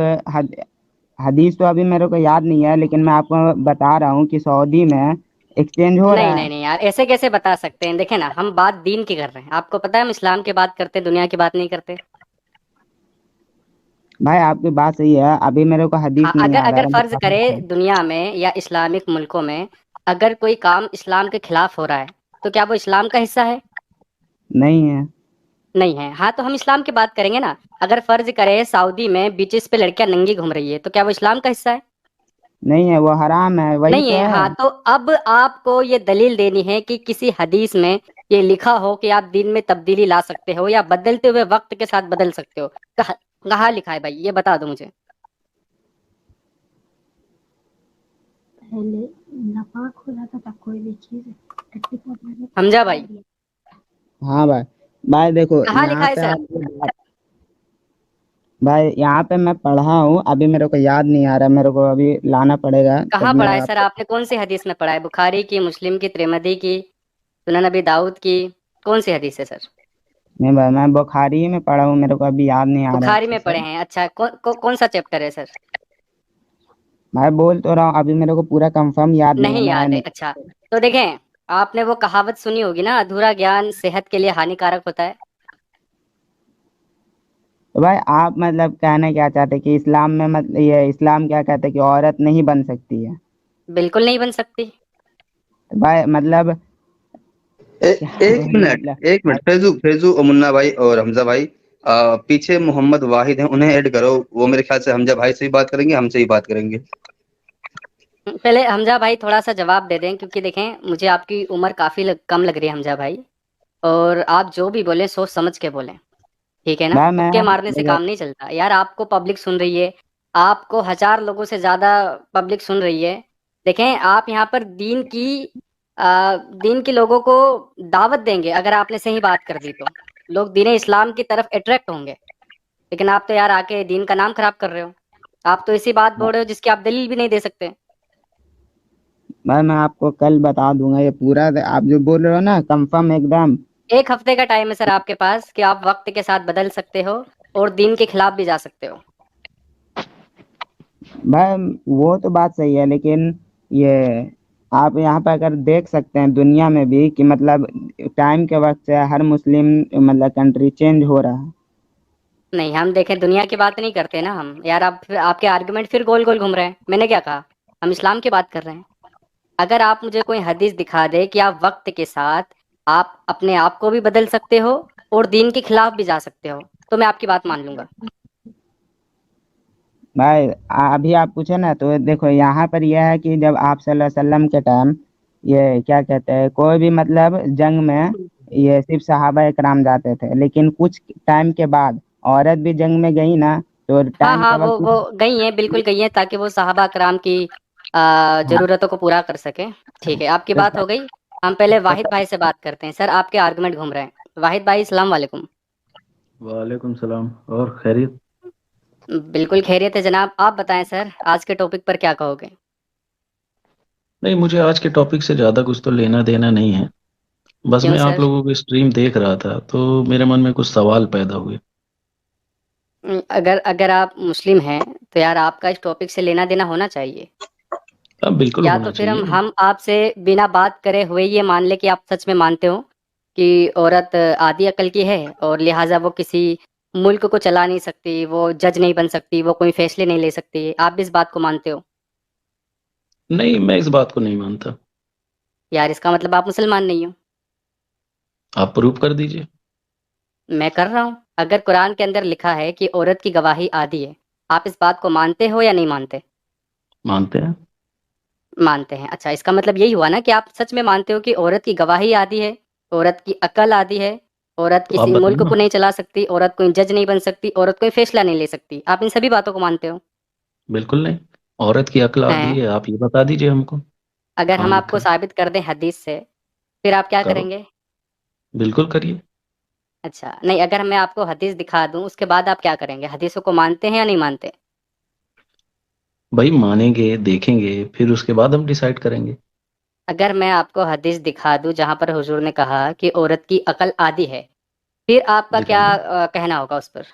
हदीस तो अभी मेरे को याद नहीं है, लेकिन मैं आपको बता रहा हूँ कि सऊदी में एक्सचेंज हो रहा नहीं है। नहीं नहीं यार, ऐसे कैसे बता सकते हैं? देखे ना, हम बात दीन की कर रहे हैं। आपको पता है हम इस्लाम की बात करते हैं, दुनिया की बात नहीं करते। भाई आपकी बात सही है, अभी मेरे को हदीस हाँ, नहीं अगर याद आ अगर रहा, मैं फर्ज पढ़ करे रहा हूँ। दुनिया में या इस्लामिक मुल्कों में अगर कोई काम इस्लाम के खिलाफ हो रहा है, तो क्या वो इस्लाम का हिस्सा है? नहीं है। नहीं है। हाँ, तो हम इस्लाम की बात करेंगे ना। अगर फर्ज करे सऊदी में बीचेस पे लड़कियां नंगी घूम रही है, तो क्या वो इस्लाम का हिस्सा है? नहीं है, वो हराम है, वही नहीं तो है। है। हाँ, तो अब आपको ये दलील देनी है कि किसी हदीस में ये लिखा हो कि आप दिन में तब्दीली ला सकते हो या बदलते हुए वक्त के साथ बदल सकते हो। कहाँ लिखा है भाई, ये बता दो मुझे। पहले नापाक हो जाता था कोई भी चीज। हमजा भाई, हाँ भाई। भाई देखो कहाँ लिखा यहाँ है पे सर? आप भाई यहाँ पे मैं पढ़ा हूँ, अभी मेरे को याद नहीं आ रहा, मेरे को अभी लाना पड़ेगा कहाँ तब पढ़ा मैं है सर? आपको। आपने कौन सी हदीस में पढ़ा है? बुखारी की, मुस्लिम की, तिरमिज़ी की, सुनन नबी दाऊद की? कौन सी हदीस है सर? नहीं भाई, मैं बुखारी में पढ़ा हूँ, मेरे को अभी याद नहीं आ रहा बुखारी अच्छे में से। पढ़े हैं? अच्छा, कौन सा चैप्टर है सर? मैं बोल तो रहा हूँ, अभी मेरे को पूरा कंफर्म याद नहीं है, नहीं मैं याद है? नहीं। अच्छा, तो देखें, आपने वो कहावत सुनी होगी ना, अधूरा ज्ञान सेहत के लिए हानिकारक होता है। तो भाई आप मतलब कहना क्या चाहते हैं कि इस्लाम में मतलब ये इस्लाम क्या कहते हैं कि औरत नहीं बन सकती है? बिल्कुल नहीं बन सकती। तो भाई मतलब क्या मतलब एक मिनट फैजू फैजू और मुन्ना भाई और हमजा भाई, पीछे मोहम्मद वाहिद हैं, उन्हें ऐड करो। वो मेरे ख्याल से हमजा भाई से ही बात करेंगे, हमसे ही बात करेंगे। पहले हमजा भाई थोड़ा सा जवाब दे दें, क्योंकि देखें मुझे आपकी उम्र काफी कम लग रही है हमजा भाई। और आप जो भी बोले सोच समझ के बोलें, ठीक है ना? भाई मैं तुक्के मारने से देखो काम नहीं चलता यार। आपको पब्लिक सुन रही है, आपको 1000 लोगों से ज्यादा पब्लिक सुन रही है। देखें, आप यहाँ पर दीन की लोगों को दावत देंगे। अगर आपने सही बात कर दी तो लोग दीन इस्लाम की तरफ अट्रैक्ट होंगे। लेकिन आप तो यार आके दीन का नाम खराब कर रहे हो। आप तो ऐसी बात बोल रहे हो जिसकी आप दलील भी नहीं दे सकते। भाई मैं आपको कल बता दूंगा ये पूरा, आप जो बोल रहे हो ना कंफर्म एकदम। 1 हफ्ते का टाइम है सर आपके पास कि आप वक्त के साथ बदल सकते हो और दीन के खिलाफ भी जा सकते हो। भाई वो तो बात सही है, लेकिन ये आप यहाँ पे अगर देख सकते हैं दुनिया में भी कि मतलब टाइम के वक्त से हर मुस्लिम मतलब कंट्री चेंज हो रहा है। नहीं, हम देखें दुनिया की बात नहीं करते ना हम यार। आपके आर्गुमेंट फिर गोल गोल घूम रहे हैं। मैंने क्या कहा? हम इस्लाम की बात कर रहे हैं। अगर आप मुझे कोई हदीस दिखा दे कि आप वक्त के साथ आप अपने आप को भी बदल सकते हो और दीन के खिलाफ भी जा सकते हो, तो मैं आपकी बात मान लूंगा। भाई अभी आप पूछे ना, तो देखो यहाँ पर यह है कि जब आप सल्लल्लाहु अलैहि वसल्लम के टाइम ये क्या कहते हैं कोई भी मतलब जंग में ये सिर्फ सहाबा इकराम जाते थे, लेकिन कुछ टाइम के बाद औरत भी जंग में गई ना, तो हाँ टाइम हाँ, के वो वक्त। गई हैं, बिल्कुल गई हैं, ताकि वो सहाबा कराम की जरूरतों को पूरा कर सके। ठीक है, आपकी बात हो गई। हम पहले वाहिद भाई से बात करते हैं। सर, आपके आर्गुमेंट घूम रहे हैं। वाहिद भाई, अस्सलाम वालेकुम। वालेकुम सलाम। और खैरियत? बिल्कुल खैरियत है जनाब। आप बताएं सर, आज के टॉपिक पर क्या कहोगे? नहीं, मुझे आज के टॉपिक से ज़्यादा कुछ तो लेना देना नहीं है। बस क्यों मैं आप सर? लोगों की स्ट्रीम देख रहा था तो मेरे मन में कुछ सवाल पैदा हुए। अगर अगर आप मुस्लिम हैं तो यार आपका इस टॉपिक से लेना देना होना चाहिए। अब बिल्कुल या होना तो फिर हम चाहिए। हम आपसे बिना बात करे हुए ये मान ले कि आप सच में मानते हो कि औरत आधी अकल की है और लिहाजा वो किसी मुल्क को चला नहीं सकती, वो जज नहीं बन सकती, वो कोई फैसले नहीं ले सकती। आप भी इस बात को मानते हो? नहीं, मैं इस बात को नहीं मानता। यार इसका मतलब आप मुसलमान नहीं हो। आप प्रूफ कर दीजिए। मैं कर रहा हूँ। अगर कुरान के अंदर लिखा है कि औरत की गवाही आधी है, आप इस बात को मानते हो या नहीं मानते? मानते हैं। मानते हैं। अच्छा, इसका मतलब यही हुआ ना कि आप सच में मानते हो कि औरत की गवाही आधी है, औरत की अकल आधी है औरत तो आप किसी बताओ मुल्क ना। को नहीं चला सकती, औरत कोई जज नहीं बन सकती, औरत कोई फैसला नहीं ले सकती। आप इन सभी बातों को मानते हो? बिल्कुल नहीं। औरत की अक्ल आधी हैं? है, आप ये बता दीजिए हमको अगर हम कहाँ लिखा आपको है। साबित कर दें हदीस से, फिर आप क्या करो, करेंगे? बिल्कुल करिए। अच्छा, नहीं, अगर मैं आपको हदीस दिखा दूं उसके बाद आप क्या करेंगे? हदीसों को मानते हैं या नहीं मानते? भाई मानेंगे, देखेंगे, फिर उसके बाद हम डिसाइड करेंगे। अगर मैं आपको हदीस दिखा दूं जहां पर हुजूर ने कहा कि औरत की अकल आधी है, फिर आपका क्या दिखाइए। कहना होगा उस पर?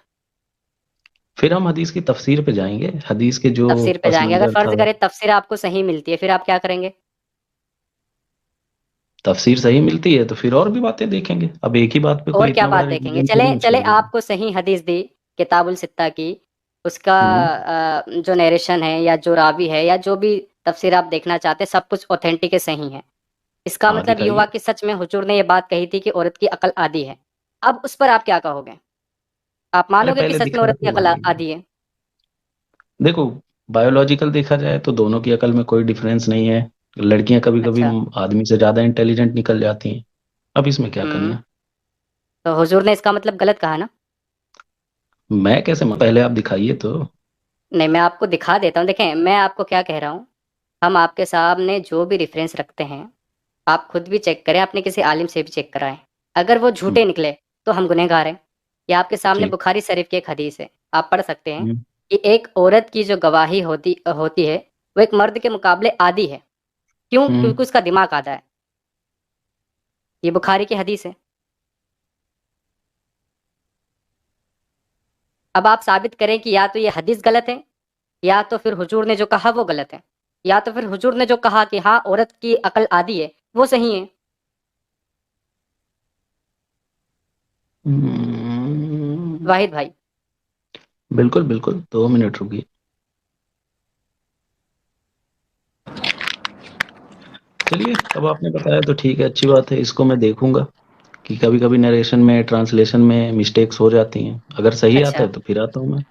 फिर हम हदीस की तफसीर पे जाएंगे, हदीस के जो तफसीर पे पस जाएंगे। अगर मंजर फर्ज था। करें तफसीर आपको सही मिलती है, फिर आप क्या करेंगे? तफसीर सही मिलती है तो फिर और भी बातें देखेंगे। अब एक ही बात पे और कोई क्या इतना बड़ा बात देखेंगे? रिलीजन थोड़ी चले ना चले छोड़ देगा। आपको सही हदीस दी किताबुल सित्ता की, उसका हम्म, जो नरेशन है या जो रावी है या जो भी तफसीर आप देखना चाहते हैं, सब कुछ ऑथेंटिक है, सही है। इसका हाँ मतलब ये हुआ दिखाइए। कि सच में हुजूर ने ये बात कही थी कि औरत की अकल आधी है। अब उस पर आप क्या कहोगे? आप अरे मानोगे कि पहले सच में दिखा औरत की तो अकल भाई, आधी है? देखो, बायोलॉजिकल देखा जाए तो दोनों की अकल में कोई डिफरेंस नहीं है। लड़कियां कभी कभी अच्छा। आदमी से ज्यादा इंटेलिजेंट निकल जाती हैं। अब इसमें क्या हम्म। करना। तो हुजूर ने इसका मतलब गलत कहा ना? मैं कैसे पहले आप दिखाइए तो। नहीं, मैं आपको दिखा देता हूँ। देखें मैं आपको क्या कह रहा हूँ, हम आपके सामने जो भी रेफरेंस रखते हैं, आप खुद भी चेक करें, अपने किसी आलिम से भी चेक कराएं। अगर वो झूठे निकले तो हम गुनहगार हैं। ये आपके सामने ठीक। बुखारी शरीफ की एक हदीस है, आप पढ़ सकते हैं हम्म, कि एक औरत की जो गवाही होती होती है वो एक मर्द के मुकाबले आधी है। क्यों? हम्म, क्योंकि उसका दिमाग आधा है। ये बुखारी की हदीस है। अब आप साबित करें कि या तो ये हदीस गलत है, या तो फिर हुजूर ने जो कहा वो गलत है, या तो फिर हुजूर ने जो कहा कि हाँ औरत की अकल आधी है वो सही है। वाहिद भाई। बिल्कुल बिल्कुल, 2 मिनट रुकिए। चलिए, अब आपने बताया तो ठीक है, अच्छी बात है। इसको मैं देखूंगा कि कभी कभी नरेशन में, ट्रांसलेशन में मिस्टेक्स हो जाती हैं। अगर सही आता अच्छा, है तो फिर आता हूँ मैं।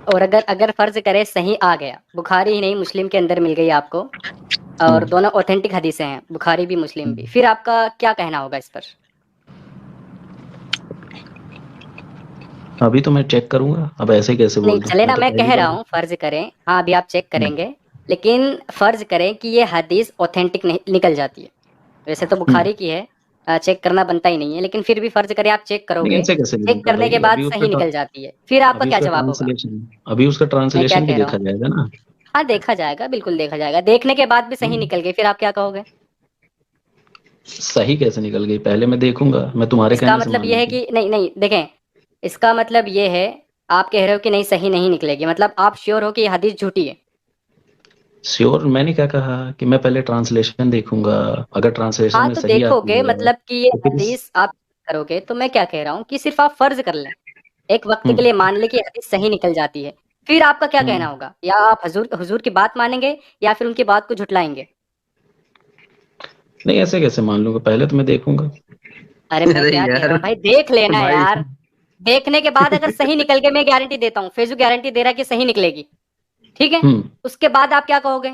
और अगर अगर फर्ज करे सही आ गया, बुखारी ही नहीं मुस्लिम के अंदर मिल गई आपको, और हम्म, दोनों ऑथेंटिक हदीसें हैं, बुखारी भी मुस्लिम भी, फिर आपका क्या कहना होगा इस पर? अभी तो मैं चेक करूंगा, अब ऐसे कैसे नहीं बोल दूं। चले मैं ना, तो मैं पहली कह रहा बार। हूँ फर्ज करें, हाँ अभी आप चेक हम्म, करेंगे, लेकिन फर्ज करें कि ये हदीस ऑथेंटिक नहीं निकल जाती है। वैसे तो हम्म। बुखारी की है, चेक करना बनता ही नहीं है, लेकिन फिर भी फर्ज करें आप चेक नहीं करोगे, ऐसे कैसे चेक निकलता करने के भाई, बाद सही निकल जाती है, फिर आपका क्या जवाब होगा? अभी उसका मैं क्या ट्रांसलेशन भी कह रहा देखा हूँ, जाएगा ना। हाँ देखा जाएगा, बिल्कुल देखा जाएगा। देखने के बाद भी सही हम्म, निकल गई, फिर आप क्या कहोगे? सही कैसे निकल गई पहले मैं देखूंगा, मैं तुम्हारे इसका कहने से मतलब मान ये है लूंगा। कि नहीं नहीं देखें, इसका मतलब ये है, आप कह रहे हो कि नहीं सही नहीं निकलेगी, मतलब आप श्योर हो कि ये हदीस झूठी है? श्योर मैंने क्या कहा कि मैं पहले ट्रांसलेशन देखूंगा। अगर ट्रांसलेशन हाँ में तो सही आती देखोगे, है मतलब कि ये तो फिर हदीस आप करोगे, तो मैं क्या कह रहा हूँ कि सिर्फ आप फर्ज कर लें, एक वक्त के हम्म, लिए मान ले कि हदीस सही निकल जाती है, फिर आपका क्या कहना हम्म। होगा? या आप हुजूर हुजूर की बात मानेंगे या फिर उनकी बात को झुटलाएंगे? नहीं ऐसे कैसे मान लूंगा, पहले तो मैं देखूंगा। अरे मैं अरे क्या कह रहा यार हूँ भाई, देख लेना भाई, यार। देखने के बाद अगर सही निकल गए, मैं गारंटी देता हूँ, फेजू गारंटी दे रहा है कि सही निकलेगी, ठीक है? हम्म। उसके बाद आप क्या कहोगे?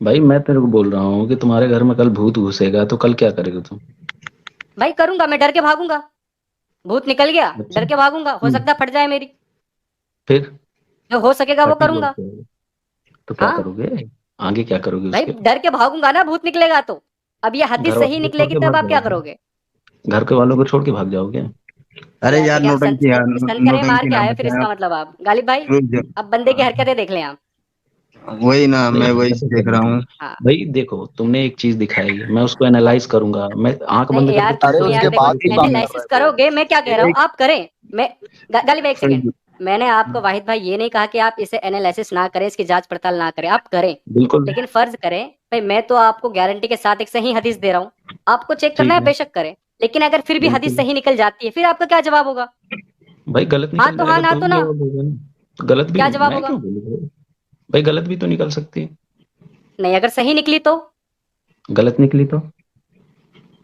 भाई मैं तेरे को बोल रहा हूँ कि तुम्हारे घर में कल भूत घुसेगा तो कल क्या करेगा तुम। भाई करूंगा, मैं डर के भागूंगा। भूत निकल गया, अच्छा। डर के भागूंगा, हो हम्म। सकता है फट जाए मेरी। फिर जो हो सकेगा वो फटी करूंगा। बोलते हो तो क्या हाँ करोगे, आगे क्या करोगे भाई, उसके। डर के भागूंगा ना, भूत निकलेगा तो। अब ये घर हदीस सही वालों को छोड़ निकलेगी के तब भाग आप क्या जाओगे, करोगे? घर के वालों को छोड़ के भाग जाओगे। अरे यार यार क्या नोटंकी यार, सन करे मार नोटंकी के ना आए फिर, मचाओ। इसका मतलब आप गालिब भाई, रुक जाओ। अब बंदे की हरकतें देख लें आप। वही ना, नहीं मैं वही हरकतें देख क्या रहा देखी। हूँ। हाँ भाई देखो, तुमने एक चीज दिखाई, मैं उसको एनालाइज करूंगा, मैं आंख बंद नहीं करके यार, तुम अरे जो यार उसके देखो, बाद दिखाओगे की बात ये। कर रहा एनालिसिस है वो। करोगे, मैं क्या कह रहा हूँ एक आप करें। मैं गालिब एक सेकंड, मैंने आपको वाहिद भाई ये नहीं कहा कि आप इसे एनालिसिस ना करें, इसकी जांच पड़ताल ना करें, आप करें, बिल्कुल। लेकिन फर्ज करें भाई, मैं तो आपको गारंटी के साथ एक सही हदीस दे रहा हूँ, आपको चेक करना ठीक है है। बेशक करें, लेकिन अगर फिर भी हदीस बिल्कुल सही निकल जाती है, फिर आपका क्या जवाब होगा? भाई, गलत हाँ निकल तो हाँ, जाएगा ना तो तो ही ना, जवाब होगा ना। गलत भी क्या जवाब मैं होगा? क्यों बोलूँ भाई। भाई गलत भी तो निकल सकती है। नहीं, अगर सही निकली तो? गलत निकली तो।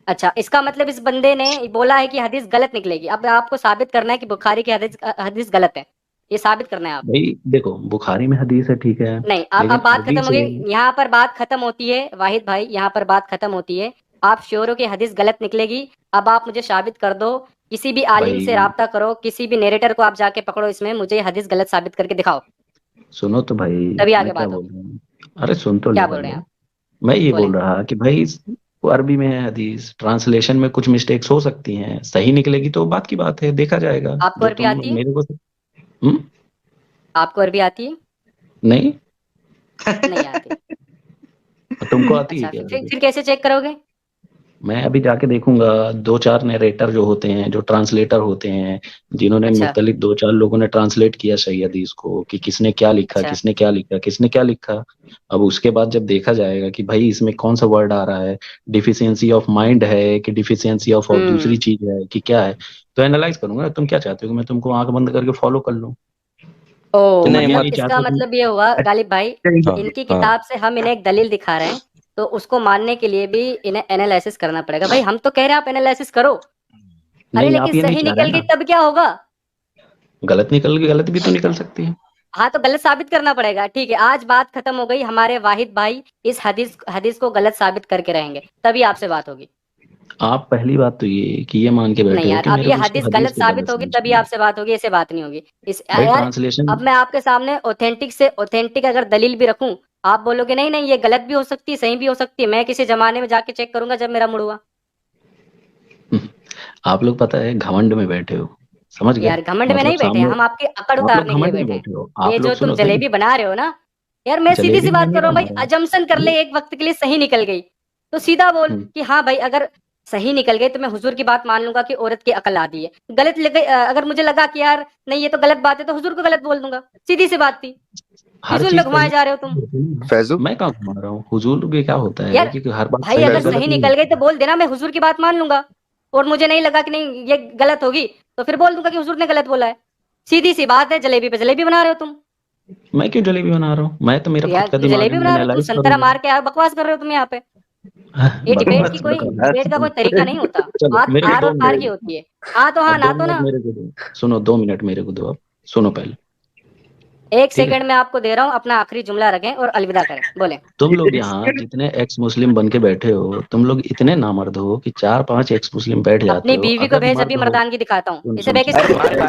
अच्छा, इसका मतलब इस बंदे ने बोला है कि हदीस गलत निकलेगी, अब आपको साबित करना है कि बुखारी की हदीस हदीस गलत है, ये साबित करना है आपको। भाई देखो, बुखारी में हदीस है ठीक है, नहीं, अब लेकिन बात खत्म हदीस हो है। गई, यहाँ पर बात खत्म होती है वाहिद भाई, यहाँ पर बात खत्म होती है। आप श्योर हो कि हदीस गलत निकलेगी? अब आप मुझे साबित कर दो, किसी भी आलिम भाई से राब्ता करो, किसी भी नरेटर को आप जाके पकड़ो, इसमें मुझे हदीस गलत साबित करके दिखाओ, सुनो तो भाई, तभी आगे मैं क्या बात बोल होगी। रहा हूँ। अरे सुन तो क्या लो बोल रहे हैं पहले। आप? मैं ये बोले। बोल रहा कि भाई वो अरबी में है हदीस, ट्रांसलेशन में कुछ मिस्टेक्स हो सकती हैं, सही निकलेगी तो बात की बात है, देखा जाएगा। आपको जो अरबी तुम आती है? मेरे को हम्म? आपको अरबी आती है? नहीं, नहीं आती। तुमको आती है अच्छा, क्या फिर अरबी? फिर कैसे चेक करोगे? मैं अभी जाके देखूंगा, 2-4 नरेटर जो होते हैं, जो ट्रांसलेटर होते हैं, जिन्होंने अच्छा। मुख्तलिफ 2-4 लोगों ने ट्रांसलेट किया सही हदीस को, कि किसने क्या लिखा, अच्छा। किसने क्या लिखा, किसने क्या लिखा। अब उसके बाद जब देखा जाएगा कि भाई इसमें कौन सा वर्ड आ रहा है, डिफिशियंसी ऑफ माइंड है कि डिफिशियंसी ऑफ दूसरी चीज है कि क्या है, तो एनालाइज करूंगा। तुम क्या चाहते हो कि मैं तुमको आंख बंद करके फॉलो कर लूं? ओ, तुम ये मतलब नहीं इसका चाहते तुम। मतलब ये हुआ गालिब भाई, हाँ, इनकी हाँ। किताब से हम इन्हें एक दलील दिखा रहे हैं, तो उसको मानने के लिए भी इन्हें एनालिसिस करना पड़ेगा। भाई हम तो कह रहे हैं आप एनालिसिस करो, अरे नहीं, लेकिन आप ये नहीं सही चाह रहे निकल गई ना। तब क्या होगा? गलत निकल गई, गलत भी तो निकल सकती है। हाँ, तो गलत साबित करना पड़ेगा। ठीक है, आज बात खत्म हो गई, हमारे वाहिद भाई इस हदीस हदीस को गलत साबित करके रहेंगे, तभी आपसे बात होगी। आप पहली बात तो ये कि ये मान के बैठे नहीं हो यार, कि अब मेरे ये को उसको हदीस हदीस गलत को गलत साबित होगी तभी समझते हैं। आपसे बात होगी, ऐसे बात नहीं होगी। इस भाई यार, ट्रांसलेशन, अब मैं आपके सामने ऑथेंटिक से ऑथेंटिक अगर दलील भी रखूं, आप बोलोगे नहीं नहीं ये गलत भी हो सकती है, सही भी हो सकती है, मैं किसी जमाने में जाके चेक करूंगा जब मेरा मुड़ हुआ। आप लोग पता है घमंड में बैठे हो, समझ गए? यार घमंड में मतलब नहीं बैठे हैं सामने हम, आपकी अकड़ आप लोग उतारने के लिए घमंड में बैठे हैं। बैठे हो। ये आप जो लोग तुम सुनो सही, जलेबी बना रहे हो ना, यार मैं सीधी सी जलेबी मैं बात नहीं कर रहा हूँ भाई, बना रहा अजम्पशन कर ले एक वक्त के लिए सही निकल गई, तो सीधा बोल हूँ। कि हाँ भाई अगर सही निकल गई तो मैं हुजूर की बात मान लूंगा कि औरत की अकल आती है। गलत अगर मुझे लगा कि यार नहीं ये तो गलत बात है, तो हुजूर को गलत बोल दूंगा, सीधी सी बात थी। हर फिजूल में चीज घुमाए जा रहे हो तुम। फैजू मैं कहाँ घुमा रहा हूँ? हुजूर भी क्या होता है यार कि हर बात भाई सही अगर और गलत सही नहीं निकल गई होती। तो बोल देना, मैं हुजूर की बात मान लूंगा, और मुझे नहीं लगा कि नहीं ये गलत होगी तो फिर बोल दूंगा कि हुजूर ने गलत बोला है। सीधी सी बात है, जलेबी पे जलेबी बना रहे हो तुम। मैं क्यों जलेबी बना रहा हूँ? मैं तो मेरा यार खुद का तुम दिमाग है, जलेबी मैं बना रहे हो, तुम एनालाइज संतरा करूंगा। मार के यार बकवास कर रहे हो तुम यहाँ पे। ये बकवास डिबेट का कोई तरीका नहीं होता। चलो बात मेरे को आर 2 और पार की मिनट, होती है। हाँ तो हाँ, अब ना 2 तो मिनट ना। मेरे को दो। सुनो 2 मिनट मेरे को दो, अब सुनो पहले। एक ठीक है, सेकंड में आपको दे रहा हूँ, अपना आखिरी जुमला रखें और अलविदा करें, बोले। तुम लोग यहाँ जितने एक्स मुस्लिम बन के बैठे हो, तुम लोग इतने नामर्द हो कि 4-5 एक्स मुस्लिम बैठ जाते अपनी हो। बीवी को अगर भेज, अभी मर्द हो, मर्दानगी दिखाता हूँ, सुन इसे सुन बैकेज सुन, करें, सुन,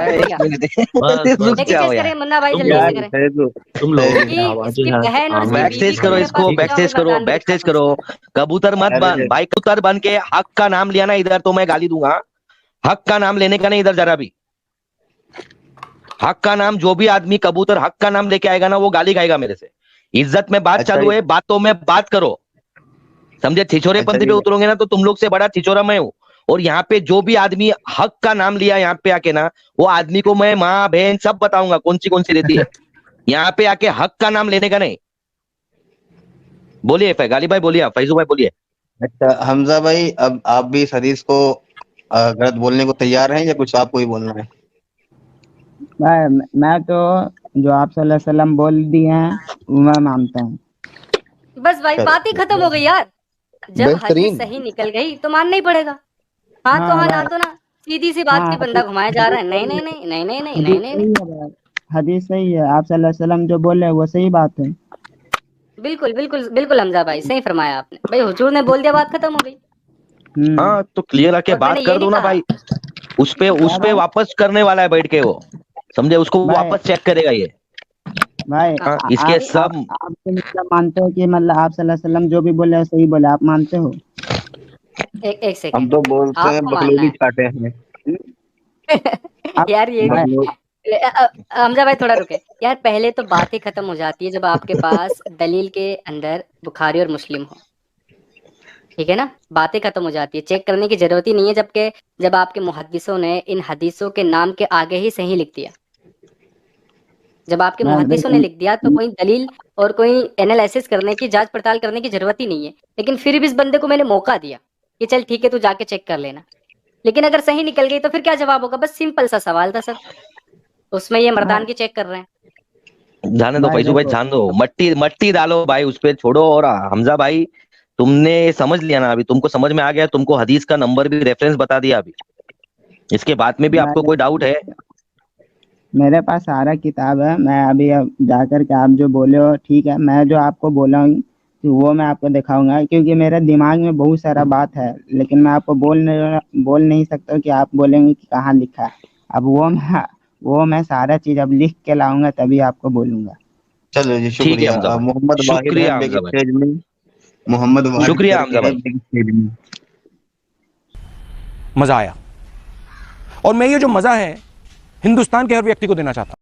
बस बस बैकेज बस। करें मुन्ना भाई, तुम जल्दी से लोग करें। तुम लोग इसकी आवाजें इसकी बहन और इसकी आवाजें बीवी बैकस्टेज को करो मेरे इसको, पास भेजा, बैकस्टेज मैं करो, मर्दानगी बैकस्टेज दिखाता हूँ। करो। कबूतर मत बन भाई, कबूतर बन के हक का नाम लिया ना इधर तो मैं गाली दूंगा। हक का नाम लेने का नहीं इधर जरा भी। हक का नाम, जो भी आदमी कबूतर हक का नाम लेके आएगा ना वो गाली खाएगा मेरे से। इज्जत में बात चालू है, बातों में बात करो, समझे? छिछोरेपंथी पे उतरोगे ना तो तुम लोग से बड़ा छिछोरा मैं हूँ। और यहाँ पे जो भी आदमी हक का नाम लिया यहाँ पे आके ना, वो आदमी को मैं माँ बहन सब बताऊंगा कौन सी रहती है। यहाँ पे आके हक का नाम लेने का नहीं। बोलिए गाली भाई, बोलिए, फैजू भाई बोलिए। अच्छा हमजा भाई, अब आप भी इस हदीस को गलत बोलने को तैयार हैं या कुछ आपको ही बोलना है? मैं तो जो आप सल्लल्लाहु अलैहि वसल्लम बोल दिए हैं वो मैं मानता हूँ। बस भाई बात ही खत्म हो गई यार। जब हदीस सही निकल गई तो मानना ही पड़ेगा। हाँ तो हाँ, ना तो ना, सीधी सी बात की बंदा घुमाया जा रहा है। नहीं नहीं नहीं नहीं नहीं नहीं नहीं नहीं नहीं, हदीस सही है, आप सल्लल्लाहु अलैहि वसल्लम जो बोले वो सही बात है। बिल्कुल बिल्कुल बिल्कुल हमजा भाई, सही फरमाया आपने। भाई हुजूर ने बोल दिया, बात खत्म हो गई। हाँ तो क्लियर आके और बात मैंने कर ये दो नहीं ना कहा भाई। उस पे वापस करने वाला है बैठ के वो, समझे? उसको वापस चेक करेगा ये भाई। हाँ, इसके सब आप तो मतलब मानते हो कि मतलब आप सल्लल्लाहु अलैहि वसल्लम जो भी बोले वो सही बोले, आप मानते हो? एक हम सेकंड, तो बोलते हैं आपको मानना बकलोली है। छाटे हैं। यार ये हमजा भाई थोड़ा रुके यार, पहले तो बात ही खत्म हो जाती है जब आपके पास दलील के अंदर बुखारी और मुस्लिम हो, ठीक है ना? बातें खत्म हो जाती है, चेक करने की जरूरत ही नहीं है। जबकि जब आपके मुहद्दिसों ने इन हदीसों के नाम के आगे ही सही लिख दिया, जब आपके मुहद्दिसों ने लिख दिया तो कोई दलील और कोई एनालिसिस करने की, जांच पड़ताल करने की जरूरत ही नहीं है। लेकिन फिर भी इस बंदे को मैंने मौका दिया कि चल ठीक है तू जाके चेक कर लेना, लेकिन अगर सही निकल गई तो फिर क्या जवाब होगा? बस सिंपल सा सवाल था सर, उसमें ये मर्दानगी चेक कर रहे हैं। जाने दो फैजू भाई, जान दो, मट्टी डालो भाई उस पे, छोड़ो। और हमजा भाई तुमने समझ लिया ना, अभी तुमको समझ में आ गया, तुमको हदीस का नंबर भी रेफरेंस बता दिया। अभी इसके बाद में भी आपको कोई डाउट है? मेरे पास सारा किताब है, मैं अभी अब जाकर के आप जो बोले हो ठीक है, मैं जो आपको बोला हूँ तो वो मैं आपको दिखाऊंगा, क्योंकि मेरे दिमाग में बहुत सारा बात है, लेकिन मैं आपको बोल नहीं सकता कि आप बोलेंगे कि कहाँ लिखा है। अब वो मैं सारा चीज अब लिख के लाऊंगा तभी आपको बोलूंगा। चलो जी, ठीक है शुक्रिया। हमजा भाई, मोहम्मद वाहिद शुक्रिया है बिग हमजा भाई, स्टेज में, मोहम्मद वाहिद शुक्रिया करके हमजा है भाई। बिग स्टेज में। मजा आया, और मैं ये जो मजा है हिंदुस्तान के हर व्यक्ति को देना चाहता हूं।